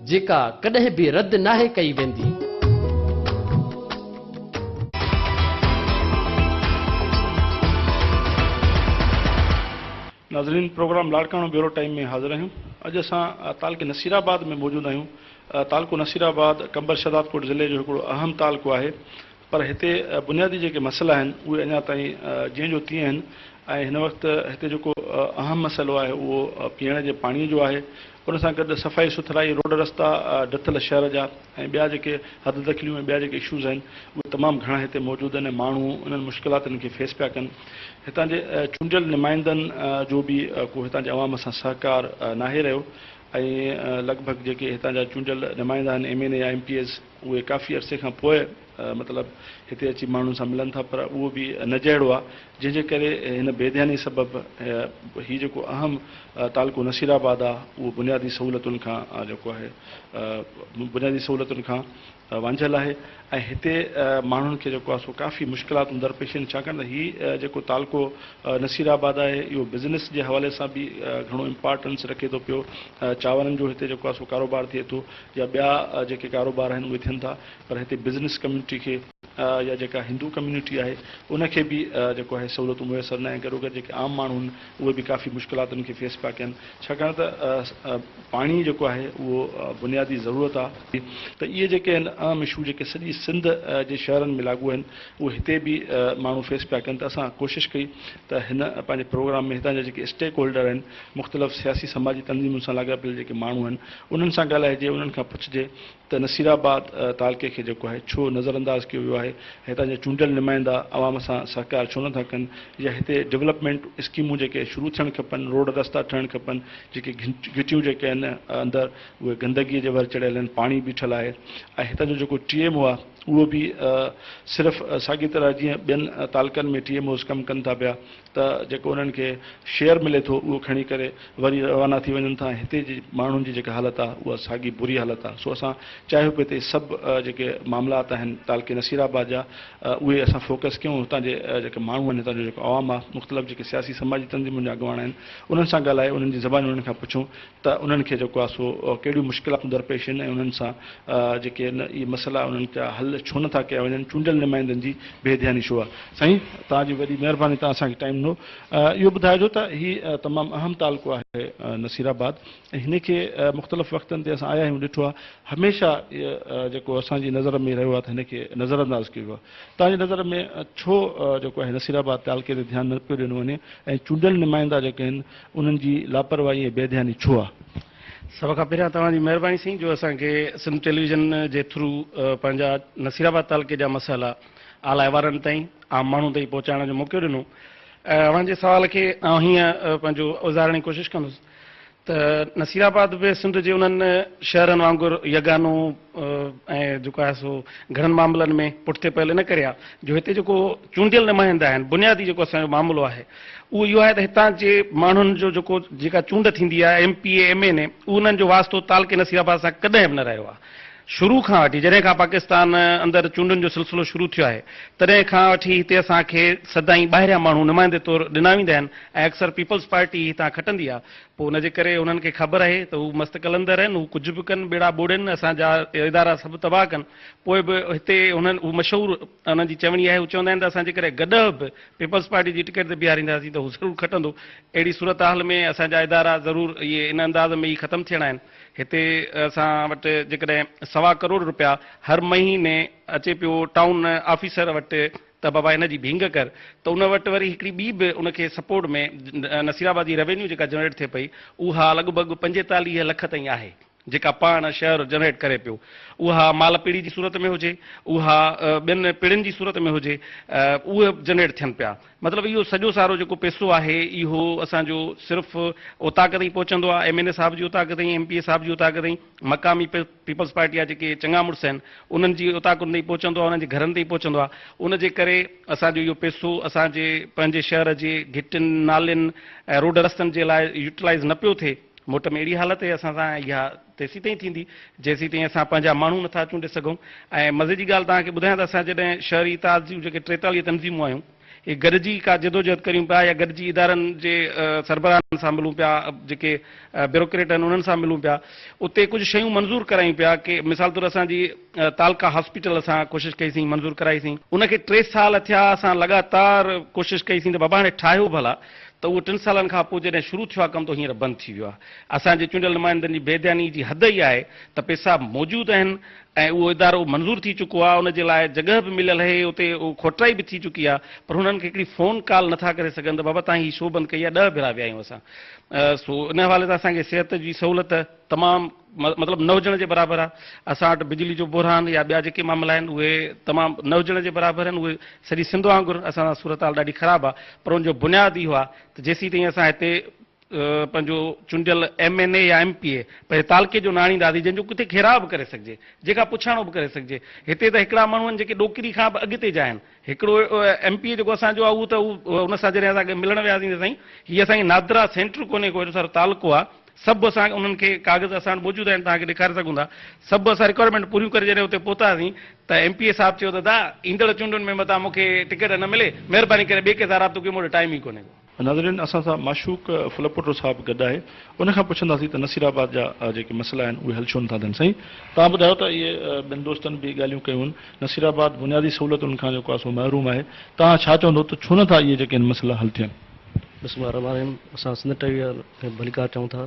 जेका कॾहिं बि रद्द नाहे कई वेंदी। नाज़रीन, प्रोग्राम लाड़काणो ब्यूरो टाइम में हाज़िर आहियूं। अॼु असां तालुके नसीराबाद में मौजूदु आहियूं। तालुको नसीराबाद कंबर शहदादकोट ज़िले जो हिकिड़ो अहम तालुको आहे, पर हिते बुनियादी जेके मसइला आहिनि उहे अञा ताईं जीअं जो तीअं आहिनि। ऐं हिन वक़्तु हिते जेको अहम मसइलो आहे उहो पीअण जे पाणीअ जो आहे। उन सां गॾु सफ़ाई सुथराई, रोड रस्ता ॾिठल शहर जा ऐं ॿिया जेके हद दख़लियूं ऐं ॿिया जेके इशूज़ आहिनि उहे तमामु घणा हिते मौजूदु आहिनि। माण्हू उन्हनि मुश्किलातुनि खे फेस पिया कनि। हितां जे चूंडियल नुमाइंदनि जो बि को हितां जे अवाम सां सहकार नाहे रहियो ऐं लॻभॻि जेके हितां जा चूंडियल नुमाइंदा आहिनि MNA या MPs उहे काफ़ी अरसे खां पोइ मतिलबु हिते अची माण्हुनि सां मिलनि था, पर उहो बि न जहिड़ो आहे, जंहिंजे करे हिन बेध्यानी सबबु हीउ जेको अहम तालुको नसीराबाद आहे उहो बुनियादी सहूलियतुनि खां जेको आहे बुनियादी सहूलियतुनि खां वांझियलु आहे। ऐं हिते माण्हुनि खे जेको आहे सो काफ़ी मुश्किलातूं दरपेश आहिनि, छाकाणि त हीउ जेको तालुको नसीराबाद आहे इहो बिज़नेस जे हवाले सां बि घणो इम्पॉर्टेंस रखे थो पियो। चांवरनि जो हिते जेको आहे सो कारोबार थिए थो या ॿिया जेके कारोबार आहिनि उहे थियनि था, पर हिते बिज़नेस कम्यूनिटी खे या जेका हिंदू कम्यूनिटी आहे उनखे बि जेको आहे सहूलियतूं मुयसरु न आहे। गॾोगॾु जेके आम माण्हू आहिनि उहे बि काफ़ी मुश्किलातुनि खे फेस पिया कनि, छाकाणि त पाणी जेको आहे उहो बुनियादी ज़रूरत आहे। त इहे जेके आहिनि आम इशू जेके सॼी सिंध जे शहरनि में लागू आहिनि उहे हिते बि माण्हू फेस पिया कनि। त असां कोशिशि कई त हिन पंहिंजे प्रोग्राम में हितां जा जेके स्टेक होल्डर आहिनि, मुख़्तलिफ़ सियासी समाजी तंज़ीमुनि सां लाॻापियल जेके माण्हू आहिनि उन्हनि सां ॻाल्हाइजे, उन्हनि खां पुछिजे त नसीराबाद तालुके खे जेको आहे छो नज़रअंदाज़ कयो वियो आहे, हितां जा चूंडियल नुमाइंदा अवाम सां सहकार छो नथा कनि, या हिते डेवलपमेंट स्कीमूं जेके शुरू थियणु खपनि, रोड रस्ता ठहणु खपनि, जेके घिटियूं जेके आहिनि अंदरि उहे गंदगीअ जे भर चढ़ियल आहिनि, पाणी बीठल आहे। ऐं हितां जो जेको TMO आहे उहो बि सिर्फ़ु साॻी तरह जीअं ॿियनि तालुकनि में TMOs कमु कनि था पिया त जेको उन्हनि खे शेयर मिले थो उहो खणी करे वरी रवाना थी वञनि था। हिते जी माण्हुनि जी जेका हालत आहे उहा साॻी बुरी हालत आहे। सो असां चाहियो पियो त सभु जेके मामलात आहिनि तालुके नसीराबाद जा उहे असां फोकस कयूं। हितां जे जेके माण्हू आहिनि, हितां जो जेको आवाम आहे, मुख़्तलिफ़ जेके सियासी समाजी तंज़ीमुनि जा अॻुवान आहिनि उन्हनि सां ॻाल्हाए, उन्हनि जी ज़बानी उन्हनि खां पुछूं त उन्हनि खे जेको आहे सो कहिड़ियूं मुश्किलातूं दरपेश आहिनि ऐं उन्हनि सां जेके इहे मसइला उन्हनि जा हल छो नथा कया वञनि, चूंडियल नुमाइंदनि जी बेध्यानी छो आहे। साईं, तव्हांजी वॾी महिरबानी, तव्हां असांखे टाइम ॾिनो। इहो ॿुधाइजो त हीउ तमामु अहम तालुको आहे नसीराबाद, ऐं हिन खे मुख़्तलिफ़ वक़्तनि ते असां आया आहियूं, ॾिठो आहे हमेशह जेको असांजी नज़र में रहियो आहे त हिन खे नज़रअंदाज़ कयो आहे। तव्हांजी नज़र में छो जेको आहे नसीराबाद तालुके ते ध्यानु न पियो ॾिनो वञे ऐं चूंडियल नुमाइंदा जेके आहिनि उन्हनि जी लापरवाही ऐं बेध्यानी छो आहे? सभ खां पहिरियां तव्हांजी महिरबानी साईं जो असांखे सिंध टेलीविज़न जे थ्रू पंहिंजा नसीराबाद तालुके जा मसइला आला अहिवारनि ताईं, आम माण्हू ताईं पहुचाइण जो मौक़ो ॾिनो। अव्हांजे सवाल खे हीअं पंहिंजो उज़ारण जी कोशिशि कंदुसि त नसीराबाद बि सिंध जे उन्हनि शहरनि वांगुरु यगानो ऐं जेको आहे सो घणनि मामलनि में पुठिते पहल न करे आहे। जो हिते जेको चूंडियल नुमाइंदा आहिनि, बुनियादी जेको असांजो मामिलो आहे उहो इहो आहे त हितां जे माण्हुनि जो जेका चूंड थींदी आहे MPA MNA उन्हनि जो वास्तो तालुके नसीराबाद सां कॾहिं बि न रहियो आहे। शुरू खां वठी जॾहिं खां पाकिस्तान अंदरि चूंडुनि जो सिलसिलो शुरू थियो आहे तॾहिं खां वठी हिते असांखे सदाईं ॿाहिरियां माण्हू नुमाइंदे तौरु ॾिना वेंदा आहिनि ऐं अक्सर पीपल्स पार्टी हितां खटंदी आहे। पोइ उनजे करे उन्हनि खे ख़बर आहे त हू मस्त कलंदर आहिनि, हू कुझु बि कनि, बेड़ा ॿोड़नि, असांजा इदारा सभु तबाह कनि। पोइ बि हिते उन्हनि हू मशहूरु उन्हनि जी चवणी आहे, हू चवंदा आहिनि त असांजे करे गॾु बि पीपल्स पार्टी जी टिकट ते बीहारींदासीं त हू ज़रूरु खटंदो। अहिड़ी सूरत हाल में असांजा इदारा ज़रूरु इहे इन अंदाज़ में ई ख़तमु थियणा आहिनि। हिते असां वटि जेकॾहिं ₹1.25 करोड़ हर महीने अचे पियो टाउन ऑफिसर वटि त बाबा हिन जी भींग कर, त उन वटि वरी हिकिड़ी ॿी बि उनखे सपोर्ट में नसीराबाद जी रेवेन्यू जेका जनरेट थिए पई उहा लॻभॻि 45 लख ताईं आहे, जेका पाण शहर जनरेट करे पियो। उहा माल पीढ़ी जी सूरत में हुजे, उहा ॿियनि पीढ़ियुनि जी सूरत में हुजे, उहे जनरेट थियनि पिया। मतिलबु इहो सॼो सारो जेको पैसो आहे इहो असांजो सिर्फ़ु उतां ताईं पहुचंदो आहे, MNA साहिब जी उतां ताईं, MPA साहिब जी उतां ताईं, मक़ामी पीपल्स पार्टी जा जेके चङा मुड़ुस आहिनि उन्हनि जी उतां ताईं पहुचंदो आहे, उन्हनि जे घरनि ताईं पहुचंदो आहे। उनजे करे असांजो इहो पैसो असांजे पंहिंजे शहर जे घिटियुनि नालियुनि ऐं रोड रस्तनि जे लाइ यूटिलाइज़ न पियो थिए। मोट में अहिड़ी हालत आहे असां सां इहा तेसीं ताईं थींदी जेसीं ताईं असां पंहिंजा माण्हू नथा चूंडे सघूं। ऐं मज़े जी ॻाल्हि तव्हांखे ॿुधायां त असां जॾहिं शहरी इताद जूं जेके 43 तंज़ीमूं आहियूं ये गॾिजी का जदोजहद करियूं पिया या गॾिजी इदारनि जे सरबराहनि सां मिलूं पिया, जेके ब्यूरोक्रेट आहिनि उन्हनि सां मिलूं पिया, उते कुझु शयूं मंज़ूर करायूं पिया कि मिसाल तौरु असांजी तालका हॉस्पिटल असां कोशिशि कईसीं, मंज़ूर कराईसीं। उनखे 3 साल थिया असां लगातार कोशिशि कईसीं त बाबा हाणे ठाहियो भला, त उहो 3 सालनि खां पोइ जॾहिं शुरू थियो आहे कमु त हींअर बंदि थी वियो आहे। असांजे चूंडियल नुमाइंदनि जी बेध्यानी जी हद ई आहे त पैसा मौजूदु आहिनि ऐं उहो इदारो मंज़ूर थी चुको आहे, उनजे लाइ जॻह बि मिलियल आहे, उते उहो खोटाई बि थी चुकी आहे, पर हुननि खे हिकिड़ी फ़ोन कॉल नथा करे सघनि त बाबा तव्हां हीअ शो बंदि कई आहे, 10 भेरा विया आहियूं असां। सो इन हवाले सां असांखे सिहत जी सहूलियत तमामु मतिलबु न हुजण जे बराबरि आहे। असां वटि बिजली जो बुरहान या ॿिया जेके मामला आहिनि उहे तमामु न हुजण जे बराबरि आहिनि, उहे सॼी सिंध वांगुरु असां सूरत हाल ॾाढी ख़राबु आहे, पर उनजो बुनियाद इहो आहे त जेसीं ताईं असां हिते पंहिंजो चूंडियल MNA या MPA पंहिंजे तालके जो न आणींदासीं जंहिंजो किथे घेराव बि करे सघिजे, जेका पुछाणो बि करे सघिजे। हिते त हिकिड़ा माण्हू आहिनि जेके ॾोकिरी खां बि अॻिते जा आहिनि। हिकिड़ो MPA जेको असांजो आहे उहो त उन सां जॾहिं असांखे मिलण वियासीं त साईं हीअ असांजी नादरा सेंटर कोन्हे, को एॾो सारो तालको आहे, सभु असां उन्हनि खे कागज़ असां वटि मौजूदु आहिनि, तव्हांखे ॾेखारे सघूं था। सभु असां रिक्वायरमेंट पूरियूं करे जॾहिं उते पहुतासीं त MPA साहिबु चयो त दा ईंदड़ चूंडुनि में मथां मूंखे टिकट न मिले, महिरबानी करे ॿिए कंहिं सां राब्तो कयो, मूं वटि टाइम ई कोन्हे। नाज़रीन, असां सां माशूक फुलपुटो साहिबु गॾु आहे, उनखां पुछंदासीं त नसीराबाद जा जेके मसइला आहिनि उहे हल छो नथा थियनि। साईं, तव्हां ॿुधायो त इहे ॿिनि दोस्तनि बि ॻाल्हियूं कयूं आहिनि, नसीराबाद बुनियादी सहूलियतुनि खां जेको आहे सो महरूम आहे, तव्हां छा चवंदो त छो नथा इहे जेके आहिनि मसइला हल थियनि? बिस्मिल्लाह रहमान रहीम। असां सिंध टीवीअ खे भलीकार चऊं था।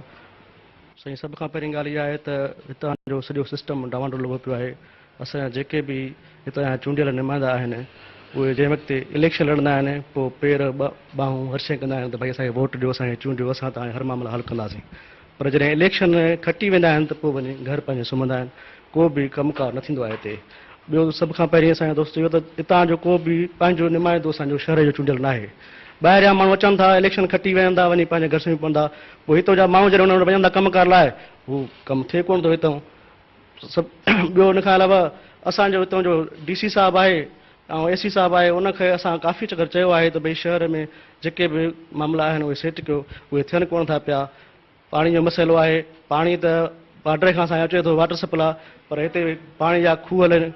साईं, सभ खां पहिरीं ॻाल्हि इहा आहे त हितां जो सॼो सिस्टम डावांडोल लॻो पियो आहे। असांजा जेके बि हितां जा चूंडियल नुमाइंदा आहिनि उहे जंहिं वक़्तु इलेक्शन लड़ंदा आहिनि पोइ पेर ॿाहूं हर्षे कंदा आहिनि त भई असांखे वोट ॾियो, असांखे चूंडियो, असां तव्हांखे हर मामला हल कंदासीं। पर जॾहिं इलेक्शन खटी वेंदा आहिनि त पोइ वञी घर पंहिंजे सुम्हंदा आहिनि, को बि कमुकार न थींदो आहे हिते। ॿियो सभ खां पहिरीं असांजो दोस्त इहो त हितां जो को बि पंहिंजो नुमाइंदो असांजो शहर जो चूंडियल न आहे। ॿाहिरियां माण्हू अचनि था, इलेक्शन खटी वेंदा, वञी पंहिंजे घर सुम्ही पवंदा, पोइ हितां जा माण्हू जॾहिं उन्हनि वटि वञंदा कमुकार लाइ, हू कमु थिए कोन थो हितां सभु। ॿियो हिन खां अलावा असांजो हितां जो DC साहिबु आहे ऐं AC साहिबु आहे, उनखे असां काफ़ी चकर चयो आहे त भई शहर में जेके बि मामला आहिनि उहे सेट कयो, उहे थियनि कोन था पिया। पाणी जो मसइलो आहे, पाणी त बार्डर खां असांखे अचे थो, वाटर सप्लाई, पर हिते पाणी जा खूह हलनि,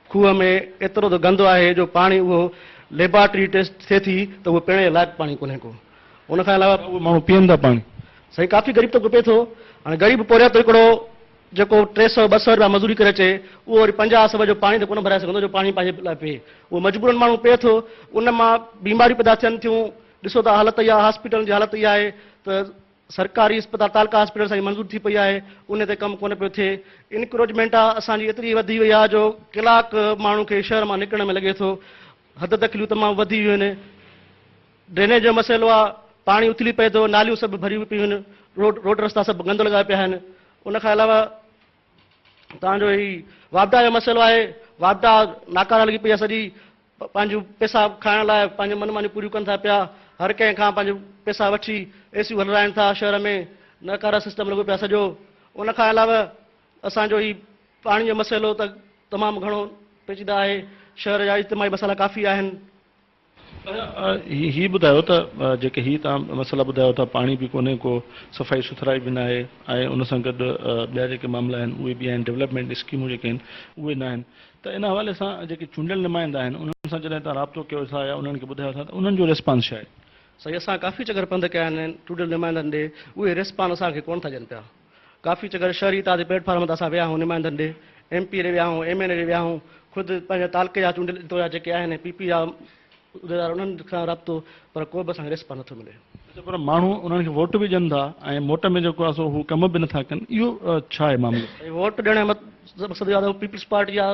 खूह में एतिरो त गंदो आहे जो पाणी उहो लेबोरेटरी टेस्ट थिए थी त उहो पीअण जे लाइक़ु पाणी कोन्हे को। उनखां अलावा उहे माण्हू पीअनि था पाणी। साईं, काफ़ी ग़रीब तो पए थो। हाणे ग़रीब पोरिया त हिकिड़ो जेको 300-200 रुपया मज़ूरी करे अचे, उहो वरी 50-100 जो पाणी त कोन भराए सघंदो जो पाणी पंहिंजे लाइ पीए, उहो मजबूरन माण्हू पीए थो। उन मां बीमारियूं पैदा थियनि थियूं। ॾिसो था हालत इहा, हॉस्पिटल जी हालत इहा आहे त सरकारी अस्पताल तालका हॉस्पिटल सां मंज़ूर थी पई आहे, उन ते कमु कोन पियो थिए। इनक्रोचमेंट आहे असांजी एतिरी वधी वई आहे जो कलाक माण्हू खे शहर मां निकिरण में लॻे थो। हद तकलियूं तमामु वधी वियूं आहिनि। ड्रेनेज जो मसइलो आहे, पाणी उथली पए थो, नालियूं सभु भरियूं पियूं आहिनि, रोड रस्ता सभु गंद लॻा पिया आहिनि। उनखां अलावा तव्हांजो ही वापदा जो मसइलो आहे, वापदा नाकारा लॻी पई आहे, सॼी पंहिंजूं पैसा खाइण लाइ पंहिंजूं मनमानियूं पूरियूं कनि था पिया, हर कंहिं खां पंहिंजो पैसा वठी एसियूं हलाइनि था, शहर में नाकारा सिस्टम लॻो पिया सॼो। उनखां अलावा असांजो ही पाणी जो मसइलो त तमामु घणो पेचीदा आहे, शहर जा इज्तिमाही मसइला काफ़ी आहिनि। ही ॿुधायो त जेके ही तव्हां मसइला ॿुधायो था, पाणी बि कोन्हे को, सफ़ाई सुथराई बि न आहे, ऐं उन सां गॾु ॿिया जेके मामला आहिनि उहे बि आहिनि, डेवलपमेंट स्कीमूं जेके आहिनि उहे न आहिनि। त इन हवाले सां जेके चूंडियल नुमाइंदा आहिनि उन्हनि सां जॾहिं तव्हां राब्तो कयो था या उन्हनि खे ॿुधायो था त उन्हनि जो रिस्पॉन्स छा आहे? साईं, असां काफ़ी चकर पंध कया आहिनि चूंडियल नुमाइंदनि ॾे, उहे रिस्पॉन्स असांखे कोन था ॾियनि पिया। काफ़ी चकर शहरी ताज़े प्लेटफॉर्म ते असां विया आहियूं, नुमाइंदनि ॾे, MP ॾे विया आहियूं, MNA ॾे विया आहियूं, ख़ुदि पंहिंजे तालके जा चूंडियल जेके आहिनि PP जा उहिदेदार, उन्हनि खां राब्तो, पर को बि असांखे रिस्पॉन्स नथो मिले। पर माण्हू उन्हनि खे वोट बि ॾियनि था ऐं मोट में जेको आहे सो हू कम बि नथा कनि, इहो छा आहे मामिलो? वोट ॾियण जो मक़सदु इहो आहे त पीपल्स पार्टी जा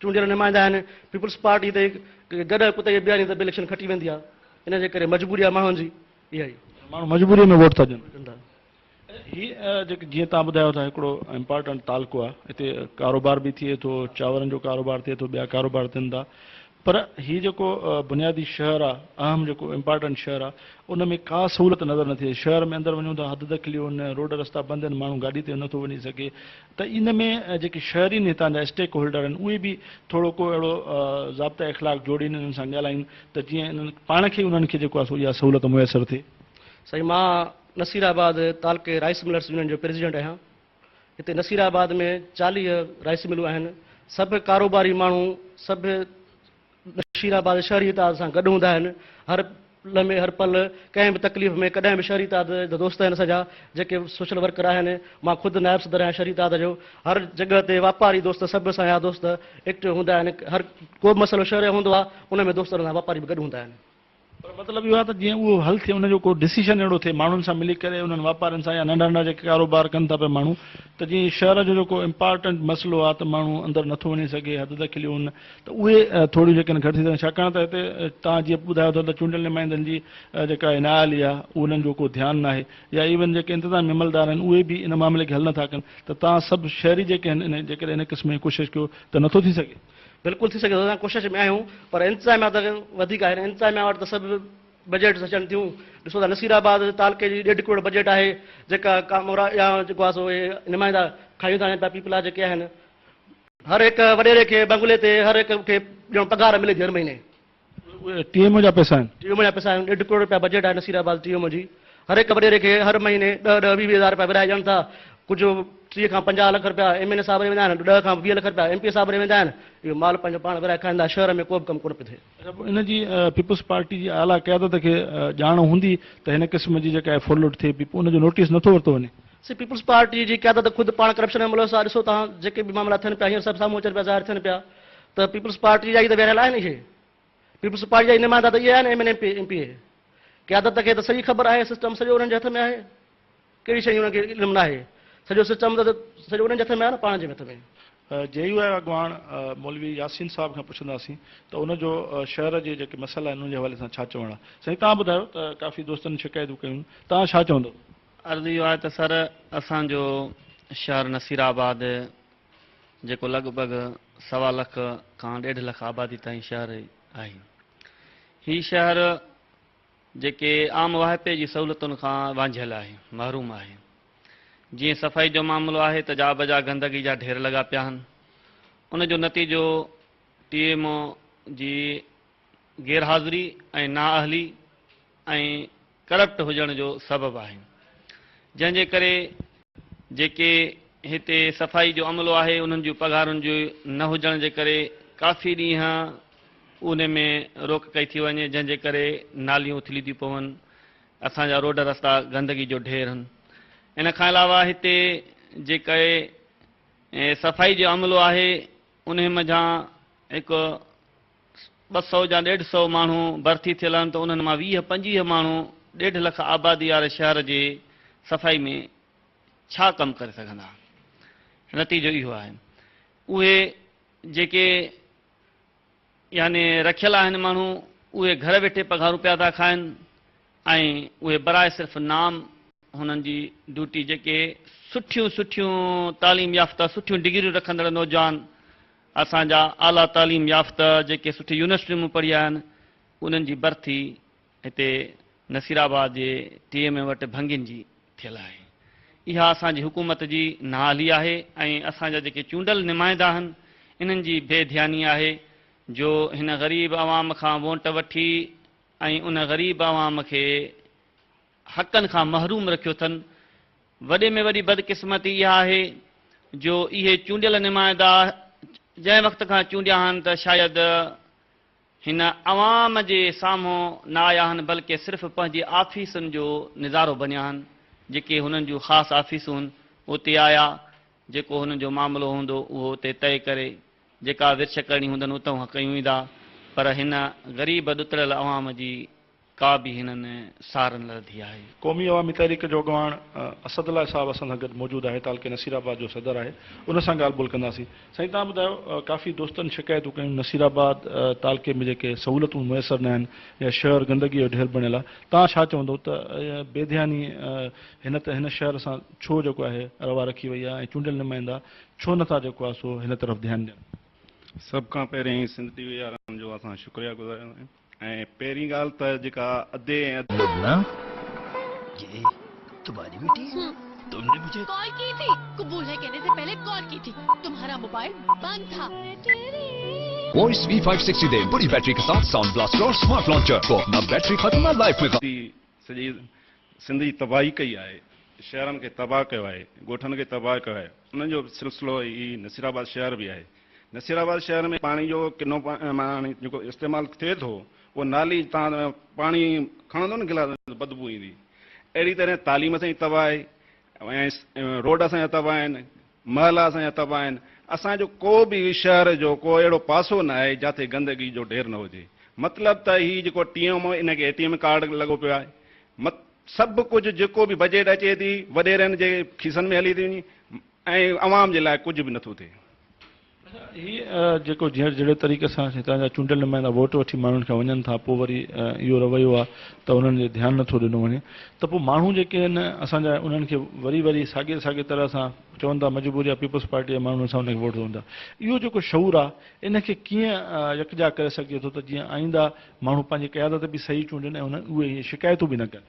चूंडियल नुमाइंदा आहिनि, पीपल्स पार्टी ते गॾु कुते ॿिया ॾींहं ते इलेक्शन खटी वेंदी आहे, इन जे करे मजबूरी आहे माण्हुनि जी इहा ई, माण्हू मजबूरीअ में वोट था ॾियनि। कंदा। हीअ जेके जीअं तव्हां ॿुधायो था हिकिड़ो इम्पॉर्टेंट तालको आहे, हिते कारोबार बि थिए थो, चांवरनि जो कारोबार थिए थो, ॿिया कारोबार थियनि था, पर हीउ जेको बुनियादी शहर आहे, अहम जेको इम्पॉर्टेंट शहर आहे, उन में का सहूलियत नज़र नथी अचे। शहर में अंदरि वञूं था, हद तकलियूं आहिनि, रोड रस्ता बंदि आहिनि, माण्हू गाॾी ते नथो वञी सघे। त इन में जेके शहरी हितां जा स्टेक होल्डर आहिनि उहे बि थोरो को अहिड़ो ज़ाब्ता इख़लाक़ जोड़ीनि, इन्हनि सां ॻाल्हाइनि त जीअं इन्हनि पाण खे उन्हनि खे जेको आहे सो इहा सहूलियत मुयसरु थिए। साईं, मां नसीराबाद तालके राइस मिलर्स यूनियन जो प्रेसिडेंट आहियां। हिते नसीराबाद में 40 राइस मिलूं आहिनि। सभु कारोबारी माण्हू, सभु नशीराबाद शहरी ताद सां गॾु हूंदा आहिनि। हर लम्हे हर पल कंहिं बि तकलीफ़ में कॾहिं बि शहरी ताद दोस्त आहिनि असांजा जेके सोशल वर्कर आहिनि। मां ख़ुदि नायब सदर आहियां शहरी ताद जो। हर जॻह ते वापारी दोस्त सभु असांजा दोस्त एक्टिव हूंदा आहिनि। हर को बि मसइलो शहर जो हूंदो आहे उन में दोस्त सां वापारी बि गॾु हूंदा आहिनि। पर मतिलबु इहो आहे त जीअं उहो हल थिए उनजो को डिसीजन अहिड़ो थिए माण्हुनि सां मिली करे उन्हनि वापारियुनि सां या नंढा नंढा जेके कारोबार कनि था पिया माण्हू त जीअं शहर जो जेको इम्पॉर्टेंट मसइलो आहे त माण्हू अंदरि नथो वञी सघे हद तक खिलियो वञे त उहे थोरियूं जेके घटि थी सघनि छाकाणि त हिते तव्हां जीअं ॿुधायो था त चूंडियल नुमाइंदनि जी जेका इनायाली आहे उन्हनि जो को ध्यानु न आहे या इवन जेके इंतिज़ामी अमलदार आहिनि उहे बि इन मामले खे हल नथा कनि त तव्हां सभु शहरी जेके आहिनि जेकॾहिं इन क़िस्म जी कोशिशि कयो त नथो थी सघे। बिल्कुलु थी सघे थो। असां कोशिश में आहियूं पर इंतिज़ामिया त वधीक आहिनि। इंतिज़ामिया वटि त सभु बजट अचनि थियूं। ॾिसो था नसीराबाद तालुके जी 1.5 करोड़ बजट आहे जेका कामोरा या जेको आहे सो इहे नुमाइंदा खाईंदा आहिनि पिया पीपला जेके आहिनि। हर हिकु वॾेरे खे बंगले ते हर हिक खे ॼण पघार मिले थी हर महीने। टीएमओ जा पैसा आहिनि। टीएमओ जा पैसा आहिनि। 1.5 करोड़ रुपया बजट आहे नसीराबाद टीएमओ जी। हर हिकु वॾेरे खे हर महीने 10-20 हज़ार रुपया विराए ॾियनि था। कुझु 30 खां 50 लख रुपया एमएलए साहिब ॾे वेंदा आहिनि। 10 खां 20 लख रुपया एमपी साहिब ॾे वेंदा आहिनि। इहो माल पंहिंजो पाण विराए खाईंदा। शहर में को बि कमु कोन पियो थिए। इन जी पीपल्स पार्टी जी आला क़यादत खे ॼाण हूंदी त हिन क़िस्म जी जेका आहे फॉलोड थिए पई पोइ उनजो नोटिस नथो वरितो वञे। पीपल्स पार्टी जी क़यादत ख़ुदि पाण करप्शन में मुलविस आहे। ॾिसो तव्हां जेके बि मामला थियनि पिया हींअर सभु साम्हूं अचनि पिया ज़ाहिर थियनि पिया त पीपल्स पार्टी जा ई त विरियल आहिनि। इहे पीपल्स पार्टी जा ई नुमाइंदा त इहे आहिनि एमएलए एमपी। क़यादत खे त सॼी ख़बर आहे। सिस्टम सॼो उन्हनि जे हथ में आहे। कहिड़ी शइ उन्हनि खे इल्मु न आहे। सॼो सिस्टम त सॼो उन्हनि जे हथ में आहे न पाण जे हथ में। JUI अॻवान मौलवी यासीन साहिब खां पुछंदासीं त उनजो शहर जे जेके मसइला आहिनि उन जे हवाले सां छा चवणु आहे। साईं तव्हां ॿुधायो त काफ़ी दोस्तनि शिकायतूं कयूं तव्हां छा चवंदो। अर्ज़ु इहो आहे त सर असांजो शहर नसीराबाद जेको लॻभॻि 1.25 लख खां 1.5 लख आबादी ताईं शहर आहे। हीउ शहर जेके आम वाहिपे जी सहूलियतुनि खां वांझियल आहे महरूम आहे। जीअं सफ़ाई जो मामिलो आहे त जा बजा गंदगी जा ढेर लॻा पिया आहिनि। उनजो नतीजो TMO जी गैरहाज़िरी ऐं नाअहली ऐं करप्ट हुजण जो सबबु आहे जंहिंजे करे जेके हिते सफ़ाई जो अमलो आहे उन्हनि जूं पघारुनि जो न हुजण जे करे काफ़ी ॾींहं उन में रोक कई थी वञे जंहिंजे करे नालियूं उथली थियूं पवनि। असांजा रोड रस्ता गंदगी जो ढेर आहिनि। इन खां अलावा हिते जेके सफ़ाई जो अमलो आहे उन मंझां हिकु 200 या 150 माण्हू भर्ती थियल आहिनि त उन्हनि मां 20-25 माण्हू 1.5 लख आबादी वारे शहर जे सफ़ाई में छा कमु करे सघंदा। नतीजो इहो आहे उहे जेके यानी रखियल आहिनि माण्हू उहे घर वेठे पघारूं पिया था खाइनि ऐं उहे बराए सिर्फ़ु नाम हुननि जी ड्यूटी जेके सुठियूं तालीम याफ़्ता सुठियूं डिग्रियूं रखंदड़ नौजवान असांजा आला तालीम याफ़्ता जेके सुठी यूनिवर्सिटियूं में पढ़िया आहिनि उन्हनि जी भर्ती हिते नसीराबाद जे TMO वटि भंगियुनि जी थियल आहे। इहा असांजी हुकूमत जी नाहली आहे ऐं असांजा जेके चूंडल नुमाइंदा आहिनि इन्हनि जी बेध्यानी आहे जो हिन ग़रीब आवाम खां वोट वठी ऐं उन ग़रीब आवाम खे हक़नि खां महरूम रखियो अथनि। वॾे में वॾी बदकिस्मती इहा आहे जो इहे चूंडियल नुमाइंदा जंहिं वक़्त खां चूंडिया आहिनि त शायदि हिन अवाम जे साम्हूं न आया आहिनि बल्कि सिर्फ़ु पंहिंजी ऑफिसुनि जो निज़ारो बणिया आहिनि। जेके हुननि जूं ख़ासि ऑफिसूं आहिनि उते आया जेको हुननि जो मामिलो हूंदो उहो उते तइ करे जेका विर्छ करणी हूंदनि उतां कयूं ईंदा। पर हिन ग़रीब ॾुतड़ियल अवाम जी का बि हिननि सार न लधी आहे। क़ौमी अवामी तहरीक जो अॻवान असदुल्ला साहिबु असां सां गॾु मौजूदु आहे तालुके नसीराबाद जो सदर आहे उन सां ॻाल्हि ॿोल कंदासीं। साईं तव्हां ॿुधायो काफ़ी दोस्तनि शिकायतूं कयूं नसीराबाद तालुके में जेके सहूलियतूं मुयसरु न आहिनि या शहर गंदगी जो ढेर बणियल आहे। तव्हां छा चवंदो त बेध्यानी हिन शहर सां छो जेको आहे रवा रखी वई आहे ऐं चूंडियल नुमाइंदा छो नथा जेको आहे सो हिन तरफ़ ध्यानु ॾियनि। सभ खां पहिरीं सिंध TV वारनि जो असां शुक्रिया गुज़ार आहियूं ऐं पहिरीं ॻाल्हि त जेका अधे ये तुम्हारी बेटी है? तुमने मुझे कॉल की थी। कबूल है कहने से पहले कॉल की थी। तुम्हारा मोबाइल बंद था। वॉइस V560 दे बड़ी बैटरी के साथ साउंड ब्लास्टर और स्मार्ट लॉन्चर को अपना बैटरी खत्म ना लाइफ में सॼी सिंध जी तबाही कई आहे। शहरनि खे तबाह कयो आहे ॻोठनि खे तबाह कयो आहे। उन्हनि जो सिलसिलो ई नसीराबाद शहर बि आहे नसीराबाद शहर में पानी जो किनो पानी जेको इस्तेमालु थिए थो उहो नाली तव्हां पाणी खणंदो न गिलास बदबू ईंदी। अहिड़ी तरह तालीम असांजी तबाह आहे ऐं रोड असांजा तबाह आहिनि, महल असांजा तबाह आहिनि। असांजो को बि शहर जो को अहिड़ो पासो न आहे जिते गंदगी जो ढेर न हुजे। मतिलबु त हीउ जेको टीएम इनखे एटीएम कार्ड लॻो पियो आहे, सभु कुझु जेको बि बजट अचे थी वॾेरनि जे खीसनि में हली थी वञे ऐं अवाम जे लाइ कुझु बि नथो थिए। हीअ जेको जहिड़े तरीक़े सां हितां जा चूंडियल नुमाइंदा वोट वठी माण्हुनि खां वञनि था, पोइ वरी इहो रवैयो आहे त उन्हनि जे ध्यानु नथो ॾिनो वञे, त पोइ माण्हू जेके आहिनि असांजा उन्हनि खे वरी वरी साॻे तरह सां चवनि था मजबूरी आहे पीपल्स पार्टी जे माण्हुनि सां उनखे वोट ॾियूं था। इहो जेको शऊर आहे इनखे कीअं यकजा करे सघिजे थो त जीअं आईंदा माण्हू पंहिंजी क़यादत बि सही चूंडनि ऐं उहे शिकायतूं बि न कनि।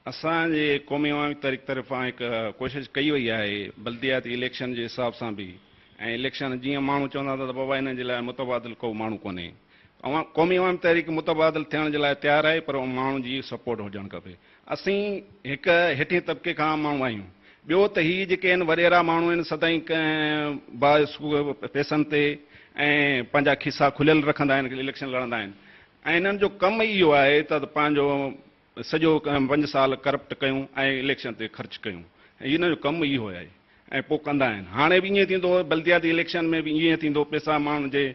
असांजे क़ौमी अवामी तहरीक तरफ़ां हिकु कोशिशि कई वई आहे बल्दियाती इलेक्शन जे हिसाब सां बि, ऐं इलेक्शन जीअं माण्हू चवंदा त बाबा हिन जे लाइ मुतबादिल को माण्हू कोन्हे। क़ौमी अवामी तहरीक मुतबादिल थियण जे लाइ तयारु आहे, पर माण्हू जी सपोर्ट हुजणु खपे। असीं हिकु हेठिएं तबिके खां माण्हू आहियूं। ॿियो त हीअ जेके आहिनि वॾेरा माण्हू आहिनि सदाई पैसनि ते ऐं पंहिंजा खिसा खुलियल रखंदा आहिनि, इलेक्शन लड़ंदा आहिनि ऐं हिननि जो कमु इहो आहे त पंहिंजो सॼो 5 साल करप्ट कयूं ऐं इलेक्शन ते ख़र्च कयूं। हिन जो कमु इहो आहे ऐं पोइ कंदा आहिनि। हाणे बि ईअं थींदो, बल्दियाती इलेक्शन में बि ईअं थींदो, पैसा माण्हुनि जे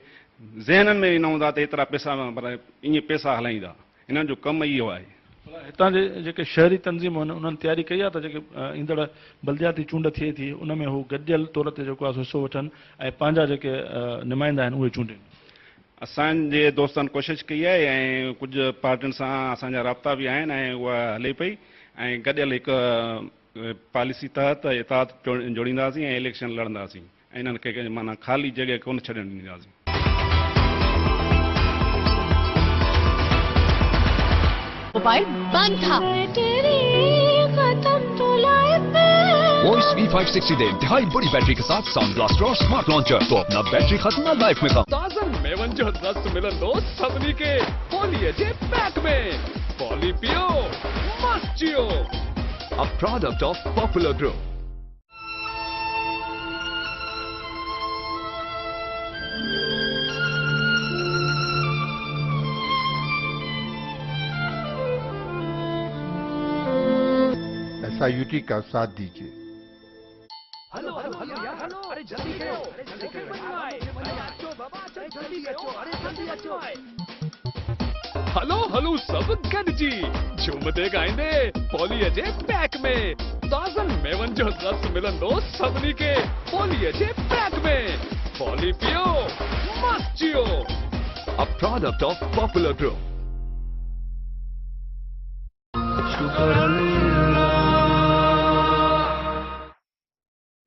ज़हननि में न हूंदा त एतिरा पैसा पर ईअं पैसा हलाईंदा। हिननि जो कमु इहो आहे। हितां जे जेके शहरी तंज़ीमूं आहिनि उन्हनि तयारी कई आहे त जेके ईंदड़ बल्दियाती चूंड थिए थी उन में हू गॾियल तौर ते जेको आहे हिसो वठनि ऐं पंहिंजा जेके नुमाइंदा आहिनि उहे चूंडनि। असांजे दोस्तनि कोशिशि कई आहे ऐं कुझु पार्टियुनि सां असांजा राब्ता बि आहिनि ऐं उहा हले पई ऐं गॾियल हिकु पॉलिसी तहत इताद जोड़ींदासीं ऐं इलेक्शन लड़ंदासीं ऐं इन्हनि खे माना ख़ाली जॻह कोन छॾणु ॾींदासीं। मोबाइल बंद था। वॉइस V560 दे इंतहाई बड़ी बैटरी के साथ साउंड ब्लास्टर और स्मार्ट लॉन्चर तो अपना बैटरी खत्म ना लाइफ में खत्म। ताज़ा मेवन जो रस मिलंदो सभिनी के पॉलीअ जे पैक में। पॉली पियो मस्त जियो। A product of Popular Group. SIUT का साथ दीजिए। हेलो हेलो हेलो अरे जल्दी करो, हेलो हेलो सब गॾिजी झूमदे गाईंदे पॉलीअ जे पैक में। ताज़न मेवन जो रस मिलंदो सभिनी के पॉलीअ जे पैक में। पॉली पियो मस्त जियो। A product of Popular Group.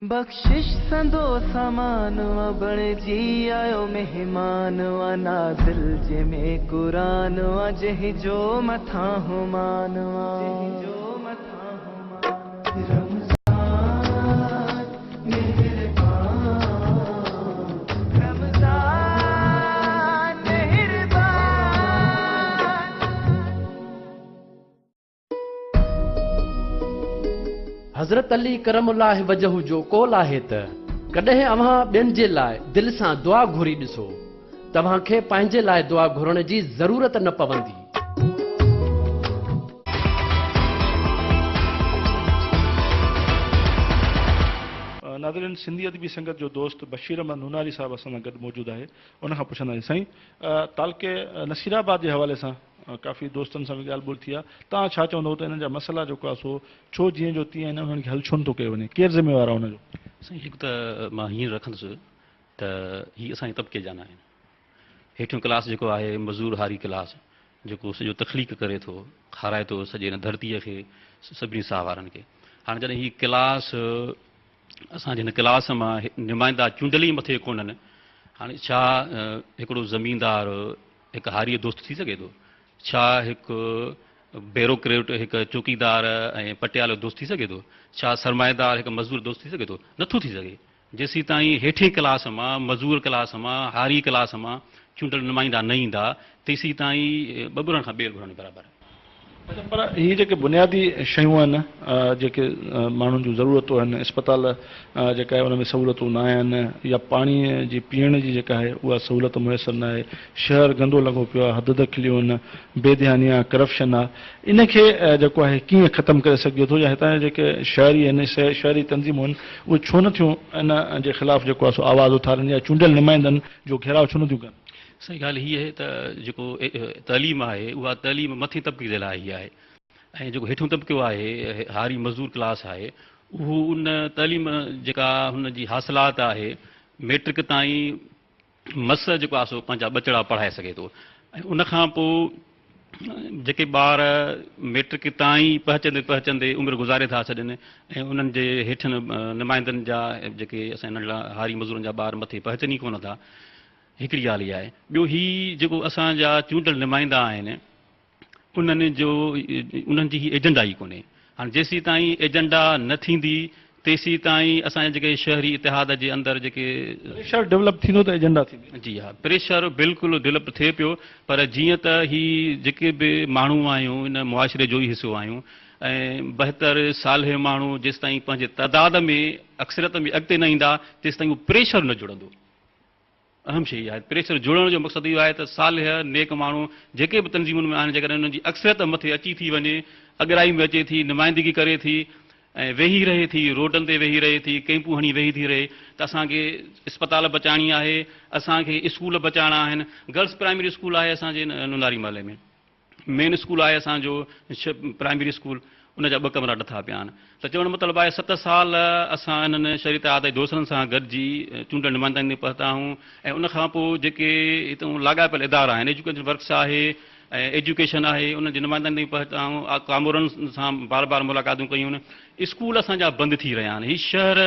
बख्शिश संदो सामान बण जी आयो मेहमान नाज़िल जे में कुरान जहि जो मथा हुमान हज़रत अली करमुल्लाह वजहू जो कौल आहे त कॾहिं अव्हां ॿियनि जे लाइ दिलि सां दुआ घुरी ॾिसो, तव्हांखे पंहिंजे लाइ दुआ घुरण जी ज़रूरत न पवंदी। नाज़रीन, सिंधी अदबी संगत जो दोस्त बशीर अहमद नूनारी साहब असां सां गॾु मौजूदु आहे। उनखां पुछंदासीं, साईं तालके नसीराबाद जे हवाले सां काफ़ी दोस्तनि सां बि ॻाल्हि ॿोल थी आहे, तव्हां छा चवंदव त हिननि जा मसइला जेको आहे सो छो जीअं जो तीअं आहिनि उन्हनि खे हल छो नथो कयो वञे, केरु ज़िम्मेवार आहे हुनजो? साईं हिकु त मां हीअं रखंदुसि त हीअ असांजे तबिके जा न आहिनि। हेठियों क्लास जेको आहे मज़दूर हारी क्लास जेको सॼो तख़लीक़ करे थो, खाराए थो सॼे हिन धरतीअ खे सभिनी साह वारनि खे। हाणे जॾहिं हीअ क्लास असांजे हिन क्लास मां नुमाइंदा चूंडियल ई मथे कोन्हनि, हाणे छा हिकिड़ो ज़मीनदार हिकु हारीअ दोस्त थी सघे थो? छा हिकु ब्यूरोक्रेट हिकु चौकीदार ऐं पटियालो दोस्त थी सघे थो? छा सरमाएदार हिकु मज़दूर दोस्त थी सघे थो? नथो थी सघे। जेसीं ताईं हेठे क्लास मां मज़दूर क्लास मां हारी क्लास मां चूंडियल नुमाइंदा न ईंदा तेसीं ताईं ॿ ॿुरनि खां ॿेर घुरण बराबरि आहे। पर हीअ जेके बुनियादी शयूं आहिनि जेके माण्हुनि जूं ज़रूरतूं आहिनि अस्पताल जेका आहे उन में सहूलियतूं न आहिनि या पाणीअ जी पीअण जी जेका आहे उहा सहूलियत मुयसरु न आहे शहर गंदो लॻो पियो आहे हद खिलियूं आहिनि बेध्यानी आहे करप्शन आहे इनखे जेको आहे कीअं ख़तमु करे सघिजे थो या हितां जेके शहरी आहिनि शहरी तंज़ीमूं आहिनि उहे छो नथियूं इन जे ख़िलाफ़ु जेको आहे सो आवाज़ु उथारनि या चूंडियल नुमाइंदनि जो घेराव छो नथियूं कनि सही ॻाल्हि हीअ आहे त जेको तइलीम आहे उहा तइलीम मथे तबिके जे लाइ ई आहे ऐं जेको हेठों तबिको आहे हारी मज़दूर क्लास आहे उहो उन तइलीम जेका हुनजी हासिलात आहे मैट्रिक ताईं मस जेको आहे सो पंहिंजा ॿचड़ा पढ़ाए सघे थो ऐं उनखां पोइ जेके ॿार मैट्रिक ताईं पहुचंदे उमिरि गुज़ारे था छॾनि ऐं उन्हनि जे हेठनि नुमाइंदनि जा जेके असां नंढड़ा हारी मज़दूरनि जा ॿार मथे पहुचनि ई कोन था हिकिड़ी ॻाल्हि इहा आहे ॿियो हीउ जेको असांजा चूंडियल नुमाइंदा आहिनि उन्हनि जी ही एजेंडा ई कोन्हे हाणे जेसीं ताईं एजेंडा न थींदी तेसीं ताईं असांजे जेके शहरी इतिहाद जे अंदरि जेके प्रेशर डेवलप थींदो त एजेंडा थींदी जी हा प्रेशर बिल्कुलु डेवलप थिए पियो पर जीअं त ही जेके बि माण्हू आहियूं इन मुआशिरे जो ई हिसो आहियूं ऐं 72 साल माण्हू जेसि ताईं पंहिंजे तइदाद में अक्सरियत में अॻिते न ईंदा तेसि ताईं उहो प्रेशर न जुड़ंदो अहम शइ आहे प्रेशर जुड़ण जो मक़सदु इहो आहे त सालिह नेक माण्हू जेके बि तंज़ीमुनि में आहिनि जेकॾहिं उन्हनि जी अक्सरियत मथे अची थी वञे अॻिराई में अचे थी नुमाइंदगी करे थी ऐं वेही रहे थी रोडनि ते वेही रहे थी कैंपूं हणी वेही थी रहे त असांखे अस्पताल बचाइणी आहे असांखे स्कूल बचाइणा आहिनि गर्ल्स प्राइमरी स्कूल आहे असांजे नुनारी महले में मेन स्कूल आहे असांजो प्राइमरी स्कूल उनजा 2 कमरा ॾठा पिया आहिनि त चवण जो मतिलबु आहे 7 साल असां इन्हनि शहरी इतिहाद जे दोस्तनि सां गॾिजी चूंडियल नुमाइंदनि में पहुता आहियूं ऐं उनखां पोइ जेके हितां लाॻापियल इदारा आहिनि एजुकेशन वर्क्स आहे ऐं एजुकेशन आहे उनजे नुमाइंदनि में पहुता आहियूं कामोरनि सां बार बार मुलाक़ातूं कयूं आहिनि स्कूल असांजा बंदि थी रहिया आहिनि हीअ शहर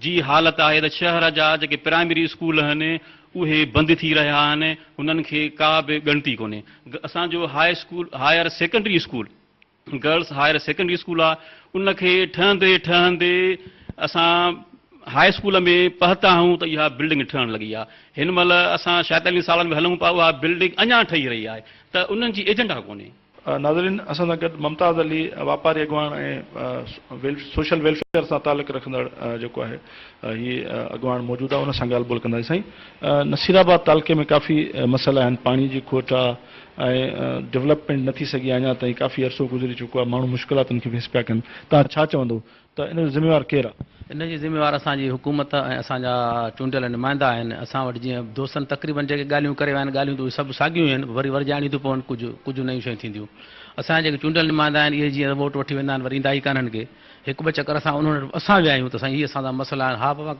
जी हालत आहे त शहर जा जेके प्राइमरी स्कूल आहिनि उहे बंदि थी रहिया आहिनि हुननि खे का बि ॻणती कोन्हे असांजो higher secondary school girls higher secondary school आहे उनखे ठहंदे असां हाई स्कूल में पहुता आहियूं त इहा बिल्डिंग ठहणु लॻी आहे हिन महिल असां 47 सालनि में हलूं पिया उहा बिल्डिंग अञा ठही रही आहे त उन्हनि जी एजेंडा कोन्हे नाज़रीन असां सां गॾु मुमताज़ अली वापारी अॻवान ऐं सोशल वेलफेयर सां तालुक़ु रखंदड़ जेको आहे हीअ अॻवान मौजूदु आहे उन सां ॻाल्हि ॿोल कंदासीं साईं नसीराबाद तालुके में काफ़ी मसइला आहिनि पाणी जी खोट आहे ऐं डेवलपमेंट न थी सघी आहे अञा ताईं काफ़ी अरसो गुज़री चुको आहे माण्हू मुश्किलातुनि खे फेस पिया कनि तव्हां छा चवंदो त इन जो ज़िम्मेवार केरु आहे इन जी ज़िम्मेवार असांजी हुकूमत ऐं असांजा चूंडियल नुमाइंदा आहिनि असां वटि जीअं दोस्तनि तक़रीबन जेके ॻाल्हियूं करे विया आहिनि ॻाल्हियूं त उहे सभु साॻियूं आहिनि वरी वरजाइणियूं थियूं पवनि कुझु नयूं शयूं थींदियूं असांजा जेके चूंडियल नुमाइंदा आहिनि इहे जीअं वोट वठी वेंदा आहिनि वरी ईंदा ई कान्हनि के हिकु ॿ चकर असां विया आहियूं त साईं इहे असांजा मसइला आहिनि हा बाबा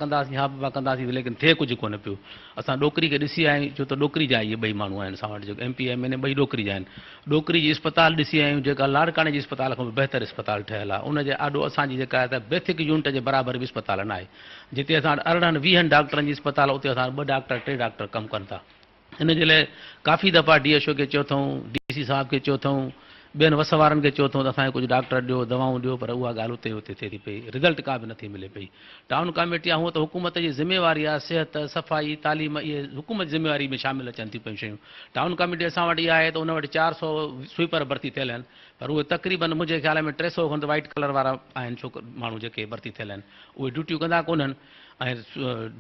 कंदासीं लेकिन थिए कुझु कोन्हे पियो असां ॾोकरी खे ॾिसी आया आहियूं छो त ॾोकरी जा इहे 2 माण्हू आहिनि असां वटि जेके MP MN 2 ॾोकरी जा आहिनि ॾोकरी जी अस्पताल ॾिसी आया आहियूं जेका लाड़काणे जी अस्पताल खां बहितर अस्पताल ठहियल आहे उनजे ॾाढो असांजी जेका आहे त बेसिक यूनिट जे बराबरि बि अस्पताल न आहे जिते असां 18-20 डॉक्टरनि जी अस्पताल उते असां 2 डॉक्टर 3 डॉक्टर कमु कनि था इन जे लाइ काफ़ी दफ़ा DSO खे चयो अथऊं DC साहिब खे चयो अथऊं ॿियनि वस वारनि खे चयो अथऊं त असांखे कुझु डॉक्टर ॾियो दवाऊं ॾियो पर उहा ॻाल्हि उते थिए थी पई रिज़ल्ट का बि नथी मिले पई टाउन कमेटी आहे हूअं त हुकूमत जी ज़िम्मेवारी आहे सिहत सफ़ाई तालीम इहे हुकूमत जी ज़िम्मेवारी में शामिलु अचनि थियूं पियूं शयूं टाउन कमेटी असां वटि इहा आहे त उन वटि 400 स्वीपर भर्ती थियल आहिनि पर उहे तक़रीबन मुंहिंजे ख़्याल में 300 खनि वाइट कलर वारा आहिनि माण्हू जेके भर्ती थियल आहिनि उहे ड्यूटियूं कंदा कोन्हनि ऐं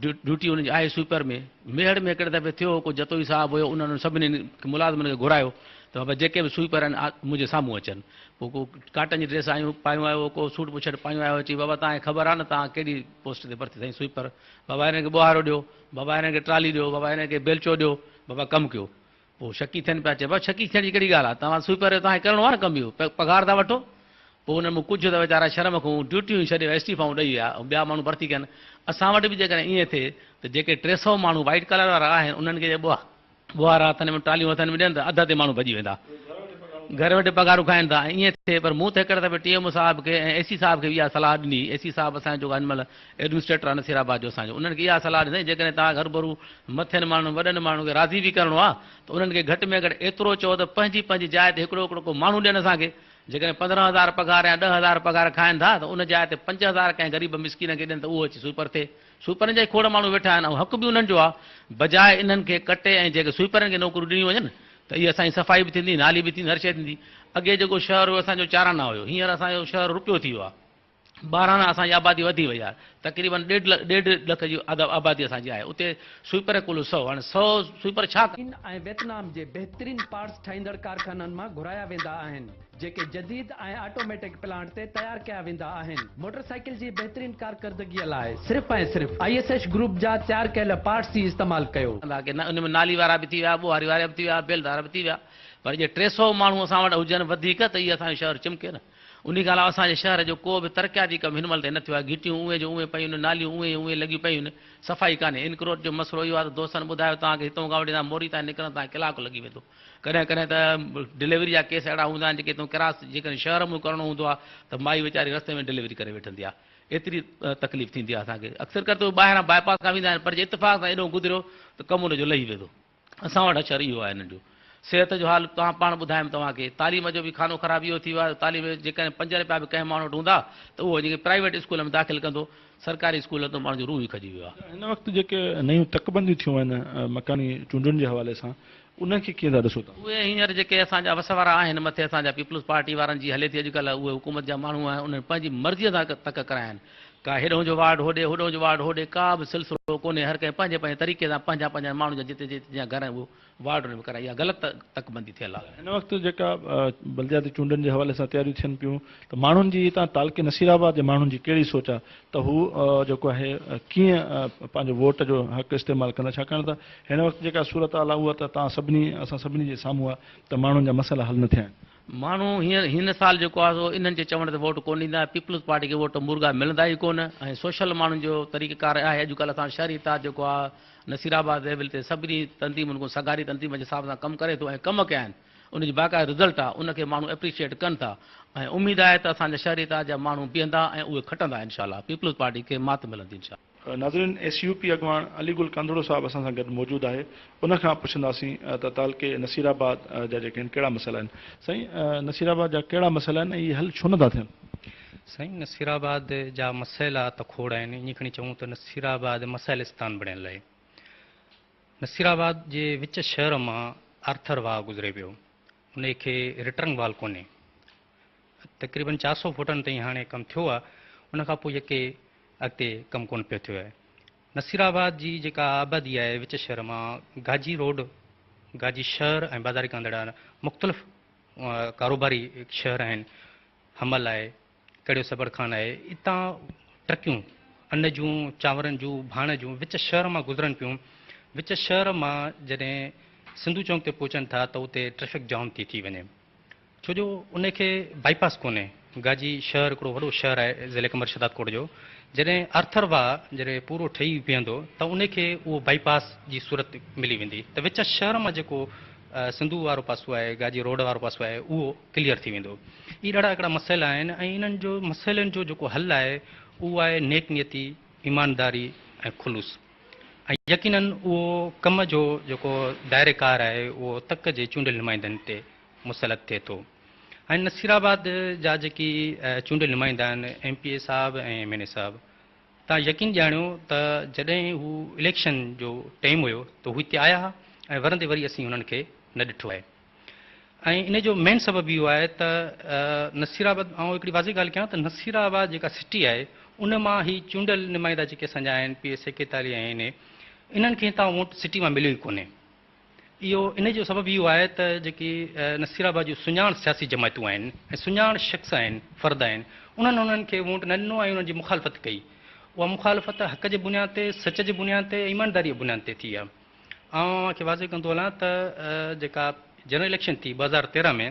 ड्यूटी हुनजी आहे स्वीपर में मेहड़ में हिकिड़े दफ़े थियो को जतोई साहिबु हुयो उन्हनि सभिनी मुलाज़िमनि खे घुरायो त बाबा जेके बि स्वीपर आहिनि मुंहिंजे साम्हूं अचनि पोइ को काटन जी ड्रेस पायूं आयो को सूट बुशट पायूं आयो अची बाबा तव्हांखे ख़बर आहे न तव्हां कहिड़ी पोस्ट ते भर्ती साईं स्वीपर बाबा हिनखे ॿुहारो ॾियो बाबा हिनखे ट्राली ॾियो बाबा हिनखे बेलचो ॾियो बाबा कमु कयो पोइ शकी थियनि पिया चए बाबा शकी थियण जी कहिड़ी ॻाल्हि आहे तव्हां स्वीपर तव्हांखे करिणो आहे न कमु इहो पघार था वठो पोइ हुन में कुझु त वीचारा शर्म खां ड्यूटियूं छॾे इस्तीफ़ाऊं ॾेई विया ऐं ॿिया माण्हू भर्ती कनि असां वटि बि जेकॾहिं ईअं थिए त जेके 300 माण्हू वाइट कलर वारा आहिनि उन्हनि खे ॿुहारा हथनि में टालियूं हथनि में ॾियनि त अध ते माण्हू भॼी वेंदा घर वेठे पघारूं खाइनि था ऐं ईअं थिए पर मूं त हिकिड़े दफ़े TMO साहिब खे ऐं AC साहिब खे इहा सलाह ॾिनी AC साहिबु असांजो हिन महिल एडमिनिस्ट्रेटर आहे नसीराबाद जो असांजो उन्हनि खे इहा सलाह ॾिनी जेकॾहिं तव्हां घर भरू मथियनि माण्हुनि वॾनि माण्हुनि खे राज़ी बि करिणो आहे त उन्हनि खे घटि में घटि एतिरो चओ त पंहिंजी जाइ ते हिकिड़ो को माण्हू ॾियनि असांखे जेकॾहिं 15,000 पघार या 10,000 पघार खाइनि था त उन जाइ ते 5,000 कंहिं ग़रीब मिसकिन खे ॾियनि त उहो अची स्वीपर थिए स्वीपरनि जा ई खोड़ माण्हू वेठा आहिनि ऐं हक़ बि उन्हनि जो आहे बजाए इन्हनि खे कटे ऐं जेके स्वीपरनि खे नौकरियूं ॾिनियूं वञनि त त इहा असांजी सफ़ाई बि थींदी, नाली बि थींदी, हर शइ थींदी। अॻे जेको शहर हुयो असांजो चाराना हुयो, हींअर असांजो शहर रुपियो थी वियो आहे। 12 असांजी आबादी वधी वई आहे, तक़रीबन 1.5 लख जी आबादी असांजी आहे। उते स्वीपर कुल 100, हाणे 100 स्वीपर छा चीन ऐं वियतनाम जे बहितरीन पार्ट्स ठाहींदड़ कारखाननि मां घुराया वेंदा आहिनि, जेके जदीद ऐं ऑटोमेटिक प्लांट ते तयार कया वेंदा आहिनि। मोटरसाइकिल जी बहितरीन कारकर्दगीअ लाइ सिर्फ़ ऐं सिर्फ़ ISH ग्रुप जा तयार कयल पार्ट्स ई इस्तेमालु कयो। उन में नाली वारा बि थी विया, ॿुहारी वारा बि थी विया, बेलदार बि थी विया, पर जे 300 माण्हू असां वटि हुजनि वधीक त इहा असांजो शहर चिमके न। उन खां अलावा असांजे शहर जो को बि तरक़ियाती कमु हिन महिल ते न थियो आहे। गिटियूं उहे जो उहे पयूं आहिनि, नालियूं उहे उहे लॻियूं पयूं आहिनि, सफ़ाई कान्हे। इनक्रोच जो मसइलो इहो आहे त दोस्तनि ॿुधायो तव्हांखे हितां खां वठी तव्हां मोरी ताईं निकिरण तव्हांखे कलाकु लॻी वेंदो। कॾहिं कॾहिं त डिलीवरी जा केस अहिड़ा हूंदा आहिनि जेके तूं क्रास जेकॾहिं शहर में करिणो हूंदो आहे त माई वीचारी रस्ते में डिलीवरी करे वेठंदी आहे। एतिरी तकलीफ़ थींदी आहे असांखे। अक्सर कर त ॿाहिरां बाईपास खां वेंदा आहिनि, पर जे इतफ़ाक़ सां एॾो गुज़रियो त कमु हुनजो लही वेंदो। असां वटि अचर इहो आहे हिननि जो। सिहत जो हाल तव्हां पाण ॿुधायमि तव्हांखे, तालीम जो बि खानो ख़राब इहो थी वियो आहे। तालीम जेकॾहिं 5 रुपया बि कंहिं माण्हू वटि हूंदा त उहो जेके प्राइवेट स्कूल में दाख़िल कंदो, सरकारी स्कूल त माण्हू जो रूह ई खजी वियो आहे। हिन वक़्तु जेके नयूं तकबंदियूं थियूं आहिनि मकानी चूंडुनि जे हवाले सां, उनखे कीअं था ॾिसो था? उहे हींअर जेके असांजा वसवारा आहिनि मथे असांजा पीपल्स पार्टी वारनि जी हले थी अॼुकल्ह, उहे हुकूमत जा माण्हू आहिनि, उन्हनि पंहिंजी मर्ज़ीअ सां तक कराया आहिनि। का हेॾो जो वार्ड होॾे, होॾो जो वार्ड होॾे, का बि सिलसिलो कोन्हे। हर कंहिं पंहिंजे पंहिंजे तरीक़े सां पंहिंजा माण्हू जा जिते जिते जा घर आहिनि उहो वार्ड में कराए। इहा ग़लति तकबंदी थियल आहे। हिन वक़्तु जेका बलदियाती चूंडनि जे हवाले सां तयारियूं थियनि पियूं, त माण्हुनि जी हितां तालके नसीराबाद जे माण्हुनि जी कहिड़ी सोच आहे त हू जेको आहे कीअं पंहिंजो वोट जो हक़ इस्तेमालु कंदा? छाकाणि त हिन वक़्तु जेका सूरत हाल आहे उहा त असां सभिनी जे साम्हूं आहे त माण्हुनि जा मसइला हल न थिया आहिनि। माण्हू हींअर हिन साल जेको आहे सो इन्हनि जे चवण ते वोट कोन ॾींदा। पीपल्स पार्टी खे वोट मुर्गा मिलंदा ई कोन। ऐं सोशल माण्हुनि जो तरीक़ेकार आहे। अॼुकल्ह असां शहरी ताज जेको आहे नसीराबाद लेवल ते सभिनी तंज़ीमुनि को सगारी तंज़ीम जे हिसाब सां कमु करे थो ऐं कमु कया आहिनि। उनजी बाक़ाइदा रिज़ल्ट आहे, उनखे माण्हू एप्रिशिएट कनि था ऐं उमेदु आहे त असांजा शहरी ताज जा माण्हू बीहंदा ऐं उहे खटंदा इनशाला। पीपल्स पार्टी खे मात मिलंदी इनशाला। नाज़रीन, SUP अॻवान अलीगुल कांधड़ो साहिबु असां सां गॾु मौजूदु आहे। उनखां पुछंदासीं त तालके नसीराबाद जा जेके आहिनि कहिड़ा मसइला आहिनि। साईं, नसीराबाद जा कहिड़ा मसइला आहिनि ऐं इहे हल छो नथा थियनि? साईं, नसीराबाद जा मसइला त खोड़ आहिनि। ईअं खणी चऊं त नसीराबाद मसइलिस्तान बणियल आहे। नसीराबाद जे विच शहर मां आर्थर वाह गुज़रे पियो, उनखे रिटर्न वाल कोन्हे। तक़रीबन 400 फुटनि ताईं हाणे कमु थियो आहे, उनखां पोइ जेके अॻिते कमु कोन पियो थियो आहे। नसीराबाद जी जेका आबादी आहे विच शहर मां, गाजी रोड, गाजी शहर ऐं बाज़ारी कांदड़ा मुख़्तलिफ़ कारोबारी शहर आहिनि। हमल आहे, कड़ियो सबर खान आहे, हितां ट्रकियूं अन्न जूं, चांवरनि जूं, भाण जूं विच शहर मां गुज़रनि पियूं। विच शहर मां जॾहिं सिंधू चौक ते पहुचनि था त उते ट्रैफिक जाम थी वञे, छो जो उनखे बाईपास कोन्हे। गाजी शहर हिकिड़ो वॾो शहर आहे ज़िले कमर शदाद कोट जो। जॾहिं आर्थर वाह जॾहिं पूरो ठही बीहंदो त उनखे उहो बाईपास जी सूरत मिली वेंदी, त विच शहर मां जेको सिंधू वारो पासो आहे, गाजी रोड वारो पासो आहे, उहो क्लियर थी वेंदो। इहे ॾाढा हिकिड़ा मसइला आहिनि ऐं इन्हनि जो मसइलनि जो जेको हल आहे उहो आहे नेक नियती, ईमानदारी ऐं खुलूस। ऐं यकीनन उहो कम जो जेको दायरेकार आहे उहो तक जे चूंडियल नुमाइंदनि ते मुसलत थिए थो। ऐं नसीराबाद जा जेकी चूंडियल नुमाइंदा आहिनि, MPA साहिबु ऐं MNA साहिबु, तव्हां यकीन ॼाणियो त जॾहिं हू इलेक्शन जो टाइम हुयो त हू हिते आया ऐं वरंदे वरी असीं हुननि खे न ॾिठो आहे। ऐं इन जो मेन सबबु इहो आहे त नसीराबाद, ऐं हिकिड़ी वाज़े ॻाल्हि कयां त नसीराबाद जेका सिटी आहे उन मां ही चूंडियल नुमाइंदा जेके असांजा आहिनि PS 41 ऐं इन्हनि खे हितां वोट सिटी मां मिलियो ई कोन्हे। इहो इन जो सबबु इहो आहे त जेकी नसीराबाद जूं सुञाण सियासी जमायतूं आहिनि ऐं सुञाण शख़्स आहिनि, फ़र्द आहिनि, उन्हनि खे वोट न ॾिनो ऐं उन्हनि जी मुखालफ़त कई। उहा मुखालफ़त हक़ जे बुनियाद ते, सच जे बुनियाद ते, ईमानदारी जे बुनियाद ते थी आहे। खे वाज़े कंदो हलां त जेका जनरल इलेक्शन थी 2013 में,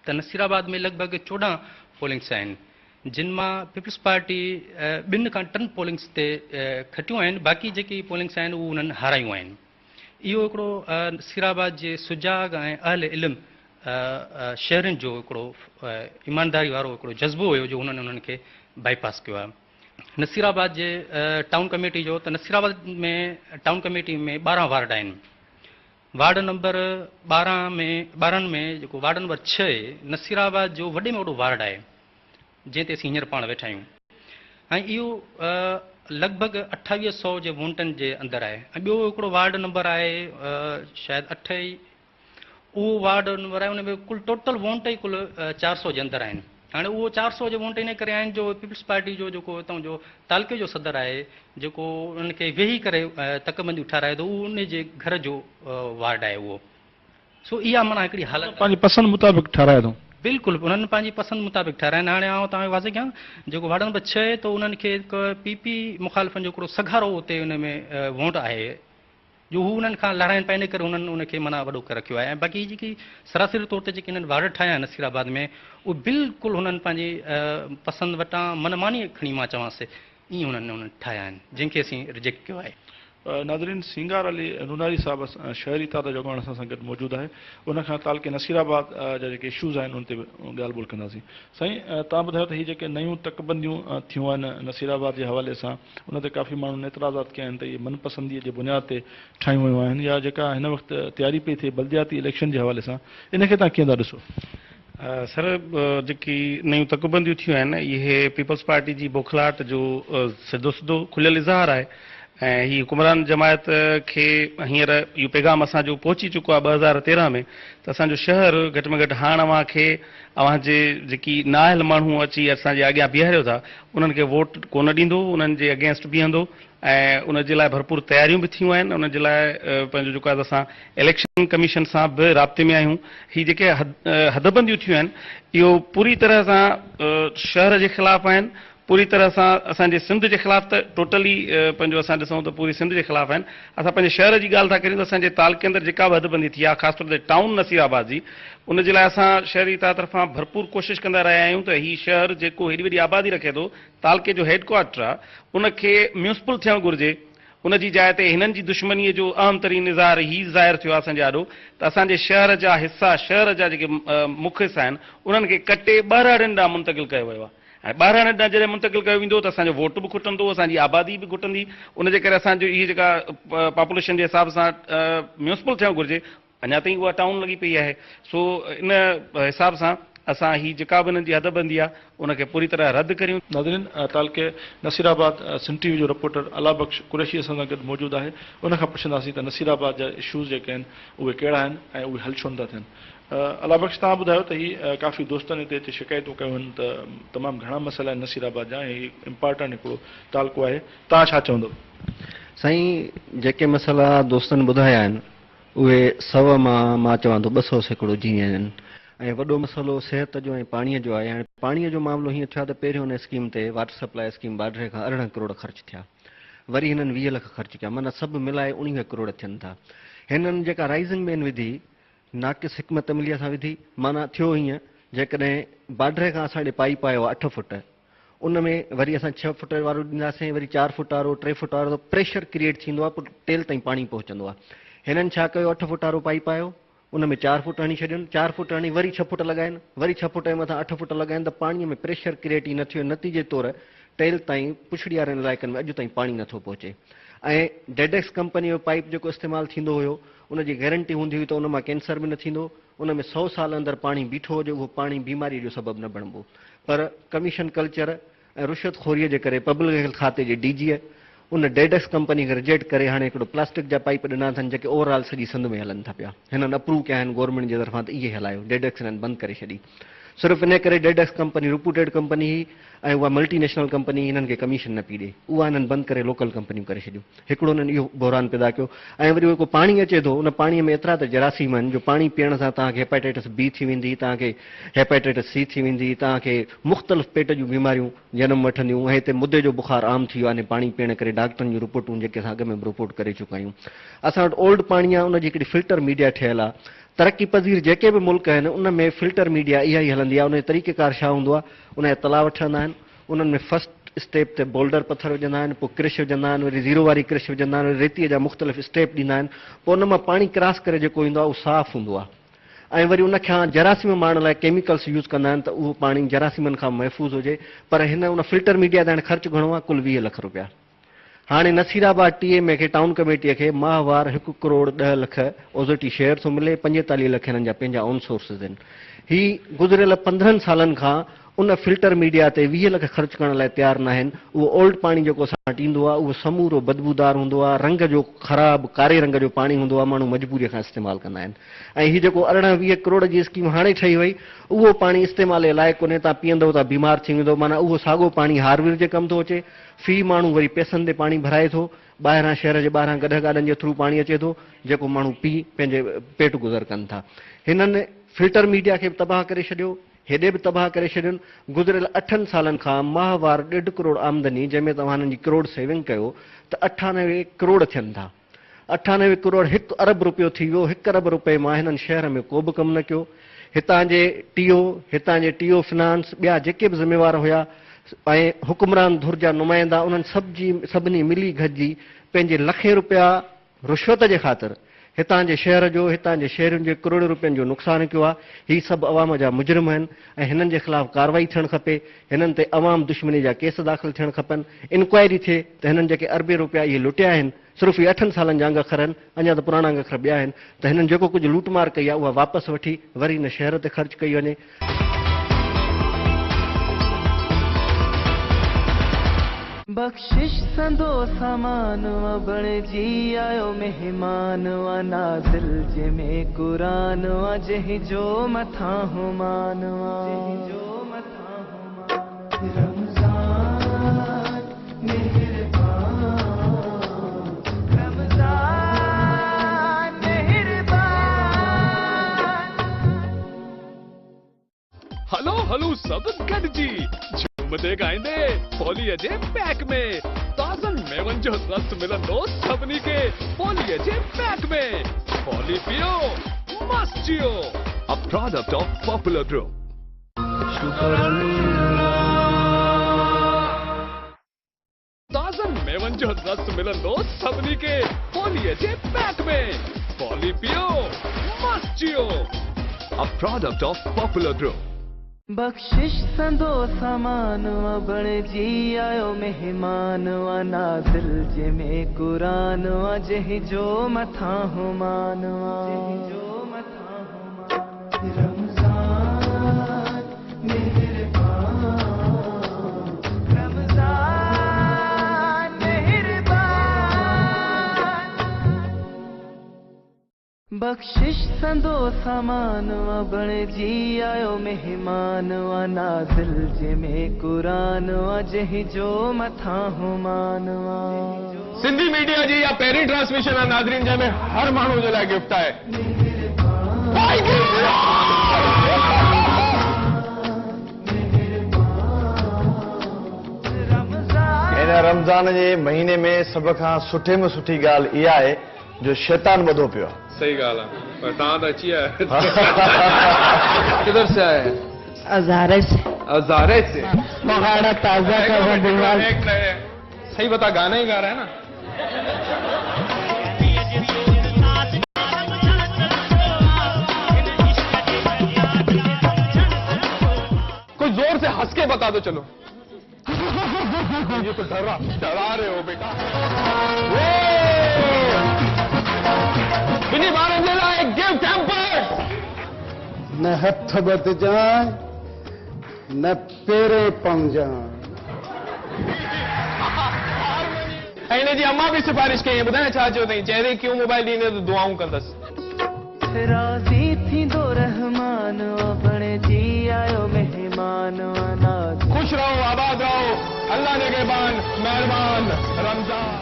त नसीराबाद में लॻभॻि 14 पोलिंग्स आहिनि, जिन मां पीपल्स पार्टी 2 खां 3 पोलिंग्स ते खटियूं आहिनि, बाक़ी जेकी पोलिंग्स आहिनि उहे उन्हनि हारायूं आहिनि। इहो हिकिड़ो नसीराबाद जे सुजाग ऐं अहल इल्म शहरनि जो हिकिड़ो ईमानदारी वारो हिकिड़ो जज़्बो हुयो जो उन्हनि खे बाईपास कयो आहे। नसीराबाद जे टाउन कमेटी जो, त नसीराबाद में टाउन कमेटी में 12 वार्ड आहिनि। वार्ड नंबर 12 में जेको वार्ड नंबर 6 नसीराबाद जो वॾे में वॾो वार्ड आहे, जंहिं ते असीं हींअर पाण वेठा आहियूं। ऐं इहो लॻभॻि 2800 जे वोटनि जे अंदरि आहे। ऐं ॿियो हिकिड़ो वार्ड नंबर आहे शायदि 8, उहो वार्ड वराए उन में कुल टोटल वोट ई कुल 400 जे अंदरि आहिनि। हाणे उहो 400 जे वोट इन करे आहिनि जो पीपल्स पार्टी जो जेको हितां जो तालके जो सदर आहे जेको उनखे वेही करे तकबंदी ठाराए थो उहो उन जे घर जो वार्ड आहे उहो। सो इहा माना हिकिड़ी हालत पंहिंजी पसंदि मुताबिक़ ठाराए थो। बिल्कुलु उन्हनि पंहिंजी पसंदि मुताबिक़ ठाराइनि। हाणे आउं तव्हांखे वाज़े कयां जेको वार्ड नंबर 6 आहे त उन्हनि खे हिकु PP मुखालिफ़नि जो हिकिड़ो सघारो उते उन में वोट आहे जो हू उन्हनि खां लड़ाइनि पिया, इन करे उन्हनि उनखे माना वॾो करे रखियो आहे। ऐं बाक़ी जेकी सरासरी तौर ते जेके हिननि वार्ड ठाहिया आहिनि नसीराबाद में उहे बिल्कुलु हुननि पंहिंजी पसंदि वटां मनमानी खणी मां चवांसि ईअं उन्हनि ठाहिया आहिनि जंहिंखे असीं रिजेक्ट कयो आहे। नाज़रीन, सिंगार अली नूनारी साहब शहरी तादा जॻाइण सां गॾु मौजूदु आहे। उनखां तालके नसीराबाद जा जेके इशूज़ आहिनि उन ते ॻाल्हि ॿोल कंदासीं। साईं, तव्हां ॿुधायो त हीअ जेके नयूं तकबंदियूं थियूं आहिनि नसीराबाद जे हवाले सां उन ते काफ़ी माण्हुनि एतिराज़ात कया आहिनि त इहे मनपसंदीअ जे बुनियाद ते ठाहियूं वियूं आहिनि या जेका हिन वक़्तु तयारी पई थिए बल्दियाती इलेक्शन जे हवाले सां इनखे तव्हां कीअं था ॾिसो? सर, जेकी नयूं तकबंदियूं थियूं आहिनि इहे पीपल्स पार्टी जी बौखलाहट जो सिधो सिधो खुलियल इज़हार आहे ऐं हीअ हुकुमरान जमायत खे हींअर इहो पैगाम असांजो पहुची चुको आहे 2013 में त असांजो शहर घटि में घटि हाणे अव्हांखे अव्हांजे जेकी नाअहल माण्हू अची असांजे अॻियां बीहारियो था उन्हनि खे वोट कोन ॾींदो, उन्हनि जे अगेंस्ट बीहंदो ऐं उन जे लाइ भरपूर तयारियूं बि थियूं आहिनि। उन जे लाइ पंहिंजो जेको आहे असां इलेक्शन कमीशन सां बि राब्ते में आहियूं। हीअ जेके हदबंदियूं थियूं आहिनि इहो पूरी तरह सां शहर जे ख़िलाफ़ु आहिनि, पूरी तरह सां असांजे सिंध जे ख़िलाफ़ु त टोटली पंहिंजो असां ॾिसूं त पूरी सिंध जे ख़िलाफ़ु आहिनि। असां पंहिंजे शहर जी ॻाल्हि था करियूं त असांजे तालके अंदरि जेका बि हदबंदी थी आहे ख़ासि तौर ते टाउन नसीराबाद जी उन जे लाइ असां शहरी तरफ़ां भरपूर कोशिशि कंदा रहिया आहियूं त हीउ शहर जेको हेॾी वॾी आबादी रखे थो तालके जो हेडक्वार्टर आहे उनखे म्यूनिसिपल थियणु घुरिजे। उनजी जाइ ते हिननि जी दुश्मनीअ जो अहम तरीन इज़हार हीउ ज़ाहिर थियो आहे असांजे ॾाढो त असांजे शहर जा हिसा शहर जा जेके मुख्य हिसा आहिनि उन्हनि खे कटे ॿाहिरां ॾांहुं मुंतक़िल कयो वियो आहे। ऐं ॿाहिरां ॾांहुं जॾहिं मुंतक़िल कयो वेंदो त असांजो वोट बि खुटंदो, असांजी आबादी बि खुटंदी। उनजे करे असांजो इहा जेका पॉपुलेशन जे हिसाब सां म्यूनिसिपल थियणु घुरिजे अञा ताईं उहा टाउन लॻी पई आहे। सो इन हिसाब सां असां ही जेका बि हिननि जी हदबंदी आहे उनखे पूरी तरह रद्द करियूं। नाज़रीन, तालके नसीराबाद सिंध टीवी जो रिपोर्टर अलाबख्श कुरैशी असां सां गॾु मौजूदु आहे। उनखां पुछंदासीं त नसीराबाद जा इशूज़ जेके आहिनि उहे कहिड़ा आहिनि ऐं उहे हल छो नथा थियनि। अलाबख्श, तव्हां ॿुधायो त हीअ काफ़ी दोस्तनि हिते अची शिकायतूं कयूं आहिनि त तमामु घणा मसइला आहिनि नसीराबाद जा ऐं हीउ इम्पॉर्टेंट हिकिड़ो तालको आहे, तव्हां छा चवंदो? साईं, जेके मसइला दोस्तनि ॿुधाया आहिनि उहे 100 मां चवां थो 200 सैकड़ो जीअं आहिनि। ऐं वॾो मसइलो सिहत जो ऐं पाणीअ जो आहे। हाणे पाणीअ जो मामिलो हीअं थियो आहे त पहिरियों हिन स्कीम ते वाटर सप्लाई स्कीम बाडरे खां 18 करोड़ ख़र्च थिया, वरी हिननि 20 लख ख़र्च कया, माना सभु मिलाए 19 करोड़ थियनि था। हिननि जेका राइज़िंग मेन विधी नाक़िस हिकमत अमलीअ सां विधी, माना थियो हीअं जेकॾहिं बाडरे खां असां ॾे पाइप आयो आहे 8 फुट उन में वरी असां 6 फुट वारो ॾींदासीं, वरी 4 फुट वारो 3 फुट वारो, त प्रेशर क्रिएट थींदो आहे, पोइ टेल ताईं पाणी पहुचंदो आहे। हिननि छा कयो 8 फुट वारो पाइप आयो उन में 4 फुट हणी छॾियुनि, 4 फुट हणी वरी 6 फुट लॻाइनि, वरी 6 फुट जे मथां 8 फुट लॻाइनि त पाणीअ में प्रेशर क्रिएट ई न थियो। नतीजे तौरु टेल ताईं पुछड़ी वारनि इलाइक़नि में अॼु ताईं पाणी नथो पहुचे। ऐं डेडेक्स कंपनी जो पाइप जेको इस्तेमालु थींदो हुयो उनजी गारंटी हूंदी हुई त उन मां कैंसर बि न थींदो, उन में 100 साल अंदरि पाणी बीठो हुजे उहो पाणी बीमारी जो सबबु न बणिबो। पर कमीशन कल्चर ऐं रुश्वतखोरीअ जे करे पब्लिक खाते जे DG उन डेडेक्स कंपनी खे रिजेक्ट करे हाणे हिकिड़ो प्लास्टिक जा पाइप ॾिना अथनि जेके ओवरऑल सॼी सिंध में हलनि था पिया। हिननि अप्रूव कया आहिनि गवर्नमेंट जे तरफ़ां त इहे हलायो, डेडेक्स हिननि बंदि करे छॾी। सिर्फ़ु इन करे डेडेक्स कंपनी रिप्यूटेड कंपनी हुई ऐं उहा मल्टीनेशनल कंपनी हिननि खे कमीशन न पई ॾे, उहा हिननि बंदि करे लोकल कंपनियूं करे छॾियूं। हिकिड़ो हिननि इहो बहरान पैदा कयो। ऐं वरी उहो पाणी अचे थो उन पाणीअ में एतिरा त जरासीम आहिनि जो पाणी पीअण सां तव्हांखे हेपेटाइटिस B थी वेंदी, तव्हांखे हेपेटाइटिस C थी वेंदी, तव्हांखे मुख़्तलिफ़ पेट जूं बीमारियूं जनम वठंदियूं। ऐं हिते मुदे जो बुखार आम थी वियो आहे पाणी पीअण करे, डॉक्टरनि जूं रिपोर्टूं जेके असां अॻ में रिपोर्ट करे चुका आहियूं। असां वटि ओल्ड पाणी आहे, उनजी हिकिड़ी फिल्टर मीडिया ठहियल आहे। तरक़ी पज़ीर जेके बि मुल्क आहिनि उन में फिल्टर मीडिया इहा ई हलंदी आहे। उन जो तरीक़ेकार छा हूंदो आहे, उन जा तलाउ वठंदा आहिनि, उन्हनि में फस्ट स्टेप ते बोल्डर पथर विझंदा आहिनि, पोइ क्रिश विझंदा आहिनि, वरी ज़ीरो वारी क्रिश विझंदा आहिनि, वरी रेतीअ जा मुख़्तलिफ़ स्टेप ॾींदा आहिनि, पोइ उन मां पाणी क्रॉस करे जेको ईंदो आहे उहो साफ़ु हूंदो आहे। ऐं वरी उनखां जरासीम मारण लाइ केमिकल्स यूज़ कंदा आहिनि त उहो पाणी जरासीमनि खां महफ़ूज़ हुजे। पर हिन उन फिल्टर मीडिया ते हाणे ख़र्चु घणो आहे, कुल 20 लख रुपया। हाणे नसीराबाद TMA खे टाउन कमेटीअ खे माहवार 1 करोड़ 10 लख ओज़टी शेयर थो मिले, 45 लख हिननि जा पंहिंजा ओन सोर्सिस आहिनि। ही गुज़िरियल 15 सालनि खां उन फिल्टर मीडिया ते 20 लख ख़र्च करण लाइ तयारु न आहिनि। उहो ओल्ड पाणी जेको असां वटि ईंदो आहे उहो समूरो बदबूदार हूंदो आहे, रंग जो ख़राबु कारे रंग जो पाणी हूंदो आहे, माण्हू मजबूरीअ खां इस्तेमालु कंदा आहिनि। ऐं हीउ जेको 18-20 करोड़ जी स्कीम हाणे ठही वई, उहो पाणी इस्तेमाल जे लाइक़ु कोन्हे, तव्हां पीअंदव त बीमार थी वेंदो। माना उहो साॻियो पाणी हारविर जे कमु थो अचे। फी माण्हू वरी पैसनि ते पाणी भराए थो, ॿाहिरां शहर जे ॿाहिरां गॾ गाॾनि जे थ्रू पाणी अचे थो, जेको माण्हू पी पंहिंजे पेट गुज़र कनि था। हिननि फिल्टर मीडिया खे बि तबाह करे छॾियो, हेॾे बि तबाह करे छॾियुनि। गुज़िरियल 8 सालनि खां माहवार 1.5 करोड़ आमदनी, जंहिंमें तव्हां हिननि जी करोड़ सेविंग कयो त 98 करोड़ थियनि था। 98 करोड़ 1 अरब रुपयो थी वियो। 1 अरब रुपए मां हिननि शहर में को बि कमु न कयो। हितां जे TO फिनांस, ॿिया जेके बि ज़िम्मेवार हुया ऐं हुकुमरान धुर जा नुमाइंदा, उन्हनि सभिनी मिली गॾिजी पंहिंजे लखे रुपया रुश्वत जे ख़ातिर हितां जे शहर जो, हितां जे शहरुनि जे करोड़ रुपयनि जो नुक़सानु कयो आहे। हीअ सभु अवाम जा मुजरिम आहिनि ऐं हिननि जे ख़िलाफ़ कार्रवाई थियणु खपे। हिननि ते अवाम दुश्मनी जा केस दाख़िल थियणु खपनि। इंक्वायरी थिए त हिननि जेके अरबे रुपया इहे लुटिया आहिनि, सिर्फ़ु इहे 8 सालनि जा अंग खरनि, अञा त पुराणा अंग खर ॿिया आहिनि, त हिननि जेको कुझु लूटमार कई आहे उहा वापसि वठी वरी हिन शहर ते ख़र्च कई वञे। बख्शिश संदो सामान बणिजी आयो मेहमान नाज़िल जंहिंमें क़ुरान जंहिं जो मथां हुमान रमज़ान हलो सब गॾिजी झूमदे गाईंदे पॉलीअ जे पैक में ताज़नि मेवनि जो रस मिलंदो सभिनी खे पॉलीअ जे पैक में। पॉली पियो मस्त जियो। A product of Popular Group. ताज़नि मेवनि जो रस मिलंदो सभिनी खे पॉलीअ जे पैक में। पॉली पियो मस्त जियो। A product of Popular Group. बख्शिश संदो सामान बणिजी आयो मेहमान नाज़िल जंहिंमें क़ुरान जंहिं जो मथां हुमान रमज़ान मेहरबान रमज़ान मेहरबान। बख्शिश संदो सामान बणिजी आयो मेहमान नाज़िल जंहिंमें क़ुरान जंहिं जो मथां हुमान। सिंधी मीडिया जी या पहिरीं ट्रांसमिशन आहे नाज़रीन, जंहिंमें हर माण्हू जे लाइ गिफ्ट आहे। हिन रमज़ान जे महीने में सभ खां सुठे में सुठी ॻाल्हि इहा आहे जो शैतान ॿधो पियो आहे। सही ॻाल्हि आहे, पर तव्हां त अची आया। किधर से आए? हज़ारे से। हज़ारे से मोहाड़ा ताजा का वडीवाल। सही बता, गाना ही गा रहा है ना। कोई जोर से हंस के बता दो चलो। ये तो डरा रहे हो बेटा। बिनी मारे मिला एक गिफ्ट हैम्पर। न हथ बद जाए न पेरे पम जाए। हिन जी अम्मा भी सिफारिश कई ॿुधाए छा चयो अथई? चए थी क्यों मोबाइल ॾींदे त दुआऊं कंदसि। राज़ी थींदो रहमान बणिजी आयो मेहमान नाज़िल। खुश रहो, आबाद रहो, अल्लाह निगहबान मेहरबान। रमज़ान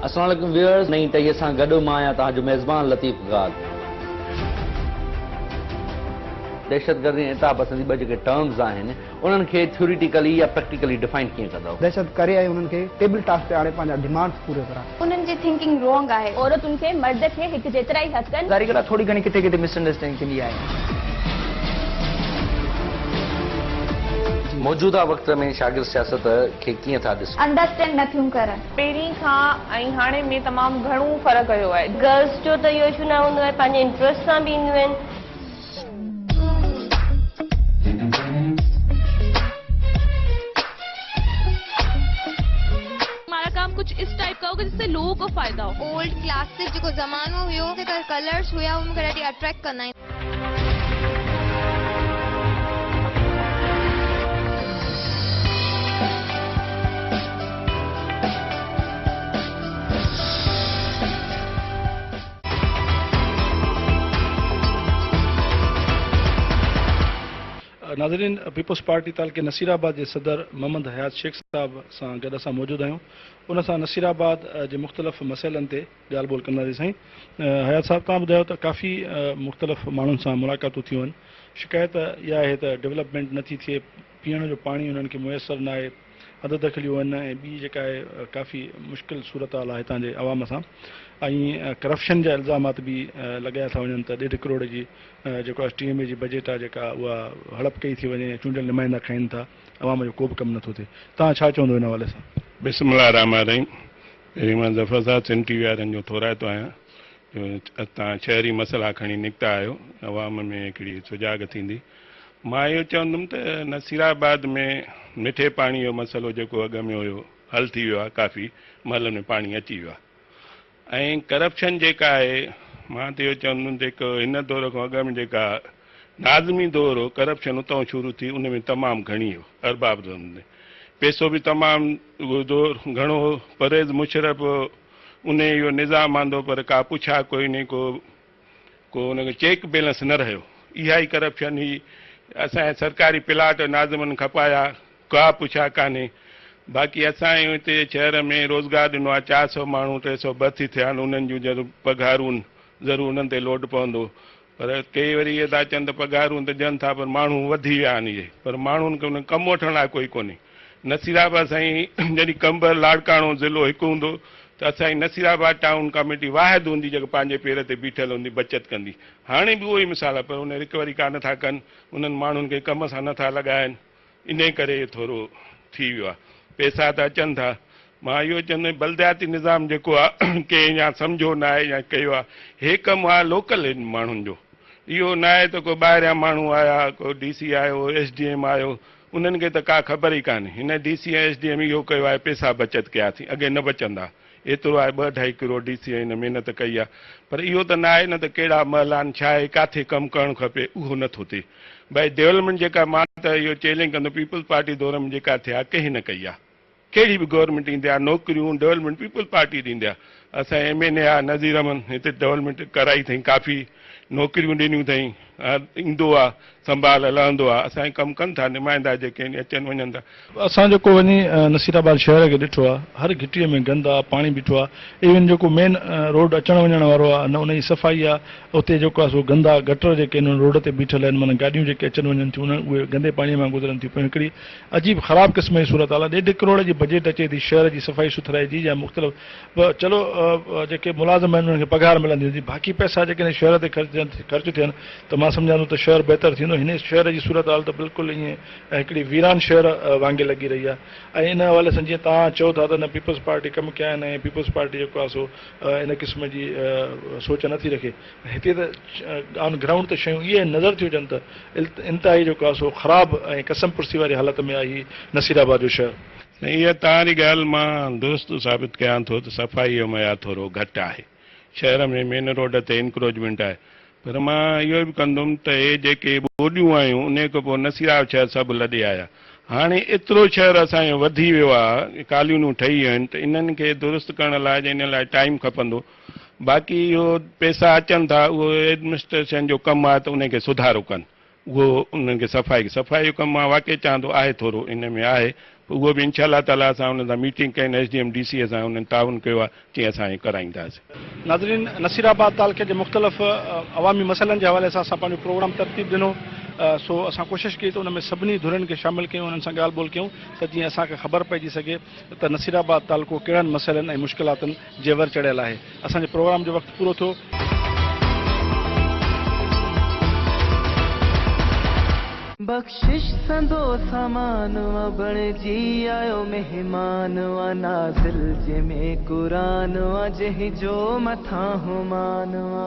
अस्सलाम वालेकुम व्यूअर्स, नई टही सां गॾु मां आहियां तव्हांजो मेज़बान लतीफ़ गाद। दहशतगर्दी ऐं इता पसंदी ॿ जेके टर्म्स आहिनि उन्हनि खे थ्योरिटिकली या प्रैक्टिकली डिफाइन कीअं कंदव? दहशत करे ऐं उन्हनि खे टेबल टॉक ते आणे पंहिंजा डिमांड्स पूरे करा। उन्हनि जी थिंकिंग रॉन्ग आहे। औरतुनि खे मर्द खे हिकु जेतिरा ई हक़ आहिनि। ज़ाहिर ॻाल्हि आहे, थोरी घणी किथे किथे मिसअंडरस्टैंडिंग थींदी आहे। मौजूदा वक़्त में शागिर्द सियासत खे कीअं था ॾिसो? अंडरस्टैंड नथियूं करनि। पहिरीं खां ऐं हाणे में तमामु घणो फ़र्क़ु आयो आहे। गर्ल्स जो त इहो इशू न हूंदो आहे, पंहिंजे इंट्रस्ट सां बि ईंदियूं आहिनि। हमारा काम कुछ इस टाइप का होगा जिससे लोगों को फायदा हो। ओल्ड क्लासिक जेको ज़मानो हुयो, कलर्स हुया, उन खे ॾाढी अट्रैक्ट कंदा आहिनि। नाज़रीन, पीपल्स पार्टी तालके नसीराबाद के सदर मोहम्मद हयात शेख साहब सां गॾु असां मौजूद आहियूं। उन सां नसीराबाद जे मुख़्तलिफ़ मसइलनि ते ॻाल्हि ॿोल कंदासीं। साईं हयात साहब, तव्हां ॿुधायो त काफ़ी मुख़्तलिफ़ माण्हुनि सां मुलाक़ातूं थियूं आहिनि। शिकायत इहा आहे त डेवलपमेंट नथी थिए, पीअण जो पाणी उन्हनि खे मुयसरु न आहे, हद दख़लियूं आहिनि, ऐं ॿी जेका आहे काफ़ी मुश्किल सूरत हाल आहे हितां जे अवाम सां, ऐं करप्शन जा इल्ज़ामात बि लॻाया था वञनि त 1.5 करोड़ जी जेको TMA जी बजट आहे जेका उहा हड़प कई थी वञे, चूंडियल नुमाइंदा खाइनि था, अवाम जो को बि कमु नथो थिए। तव्हां छा चवंदो हिन हवाले सां? बिस्मिल्लाह रहमान रहीम। पहिरीं मां ज़फ़रसाद सिंध TV वारनि जो थोराइतो आहियां जो तव्हां शहरी मसइला खणी निकिता आहियो, अवाम में हिकिड़ी सुजाग थींदी। मां इहो चवंदुमि त नसीराबाद में मिठे पाणी जो मसइलो जेको अॻु में हुयो हल थी वियो आहे, काफ़ी महल में पाणी अची वियो आहे। ऐं करप्शन जेका आहे, मां त इहो चवंदुमि जेको हिन दौर खां अॻु में जेका लाज़मी दौर हो, करप्शन उतां शुरू थी, उन में तमामु घणी हो, अरबाब में पैसो बि तमामु दौर घणो हो। परवेज़ मुशर्रफ उन इहो निज़ाम आंदो, पर का पुछा कोई न को उनखे चेक बैलेंस न रहियो। इहा ई करप्शन ही असांजे सरकारी प्लाट नाज़मनि खपाया, का पुछा कान्हे। बाक़ी असांजे हिते शहर में रोज़गार ॾिनो आहे, 400 माण्हू 300 भर्ती थिया आहिनि, उन्हनि जूं पघारूं ज़रूरु उन्हनि ते लोड पवंदो, पर कई वरी इहे था चवनि त पघारूं त ॾियनि था, पर माण्हू वधी विया आहिनि इहे, पर माण्हुनि खे उन कमु वठण लाइ कोई कोन्हे। नसीराबाद साईं जॾहिं कंबर लाड़काणो ज़िलो हिकु हूंदो त असांजी नसीराबाद टाउन कमेटी वाहिद हूंदी जेको पंहिंजे पेर ते बीठल हूंदी, बचत कंदी। हाणे बि उहो ई मिसाल आहे, पर उन रिकवरी कान था कनि, उन्हनि माण्हुनि खे कम सां नथा लॻाइनि, इन करे थोरो थी वियो आहे। पैसा त अचनि था। मां इहो चवंदुमि बलदियाती निज़ाम जेको आहे के या सम्झो न आहे या कयो आहे, हे कमु आहे लोकल माण्हुनि जो, इहो न आहे त को ॿाहिरियां माण्हू आया, को DC आयो, SDM आयो, उन्हनि खे त का ख़बर ई कान्हे। हिन DC ऐं SDM इहो कयो आहे, पैसा बचत कया थी, अॻे न बचंदा, एतिरो आहे 2-2.5 करोड़ DC हिन महिनत कई आहे, पर इहो त न आहे न त कहिड़ा महल आहिनि, छा आहे, किथे कमु करणु खपे, उहो नथो थिए। भई डेवलपमेंट जेका मां त इहो चैलेंज कंदो, पीपल्स पार्टी दौर में जेका थिया कंहिं न कई आहे। कहिड़ी बि गवर्नमेंट ईंदी आहे, नौकरियूं डेवलपमेंट पीपल्स पार्टी ॾींदी आहे। असां MNA आहे नज़ीर अहमद, हिते डेवलपमेंट कराई अथई, काफ़ी नौकरियूं ॾिनियूं अथई, ईंदो आहे संभाल हलंदो आहे, असांजे कमु कनि था नुमाइंदा जेके अचनि वञनि था। असां जेको वञी नसीराबाद शहर खे ॾिठो आहे, हर घिटीअ में गंद आहे, पाणी बीठो आहे, इवन जेको मेन रोड अचण वञण वारो आहे, न उन जी सफ़ाई आहे, उते जेको आहे सो गंदा गटर जेके आहिनि रोड ते बीठल आहिनि, माना गाॾियूं जेके अचनि वञनि थियूं उहे गंदे पाणीअ मां गुज़रनि थियूं पियूं। हिकिड़ी अजीब ख़राब क़िस्म जी सूरत हाल आहे। 1.5 करोड़ जी बजट अचे थी शहर जी सफ़ाई सुथराई जी या मुख़्तलिफ़, चलो जेके मुलाज़िम आहिनि उन्हनि खे पघार मिलंदी हुजे, बाक़ी पैसा जेके शहर ते ख़र्च थियनि त मां सम्झां थो त शहर बहितर थींदो। हिन शहर जी सूरत हाल त बिल्कुलु ईअं हिकिड़ी वीरान शहर वांगुरु लॻी रही आहे। ऐं इन हवाले सां जीअं तव्हां चओ था त न पीपल्स पार्टी कमु कया आहिनि ऐं पीपल्स पार्टी जेको आहे सो इन क़िस्म जी सोच नथी रखे, हिते त ऑन ग्राउंड ते शयूं इहे नज़र थियूं अचनि त इंतिहाई जेको आहे सो ख़राबु ऐं कसम पुर्सी वारी हालत में आहे नसीराबाद जो शहर। इहा तव्हांजी ॻाल्हि मां दुरुस्त साबित कयां थो त सफ़ाई जो मयार थोरो घटि आहे शहर में, मेन रोड ते इंक्रोचमेंट आहे। पर मां इहो बि कंदुमि त हे जेके ॿोॾियूं आहियूं उन खां पोइ नसीराबाद शहर सभु लॾे आया, हाणे एतिरो शहर असांजो वधी वियो आहे, कॉलोनियूं ठही वियूं आहिनि, त इन्हनि खे दुरुस्त करण लाइ इन लाइ टाइम खपंदो। बाक़ी इहो पैसा अचनि था, उहो एडमिनिस्ट्रेशन जो कमु आहे त उनखे सुधारो कनि, उहो उन्हनि खे सफ़ाई जो कमु मां वाक़ई चवां थो आहे, थोरो इन में आहे, उहो बि इंशाअल्लाह ताला असां हुन सां मीटिंग कई, SDM DC सां हुननि ताउन कयो आहे, तीअं असां इहे कराईंदासीं। नाज़रीन, नसीराबाद तालके जे मुख़्तलिफ़ अवामी मसइलनि जे हवाले सां असां पंहिंजो प्रोग्राम तरतीब ॾिनो, सो असां कोशिशि कई त उन में सभिनी धुरनि खे शामिलु कयूं, उन्हनि सां ॻाल्हि ॿोल कयूं त जीअं असांखे ख़बर पइजी सघे त नसीराबाद तालको कहिड़नि मसइलनि ऐं मुश्किलातुनि जेवर चढ़ियल आहे। असांजे प्रोग्राम जो वक़्तु पूरो थियो। बख्शिश संदो सामान वा बण जी आयो मेहमान वा नाज़िल जे में कुरान वा जंहिं जो मथां हुमान वा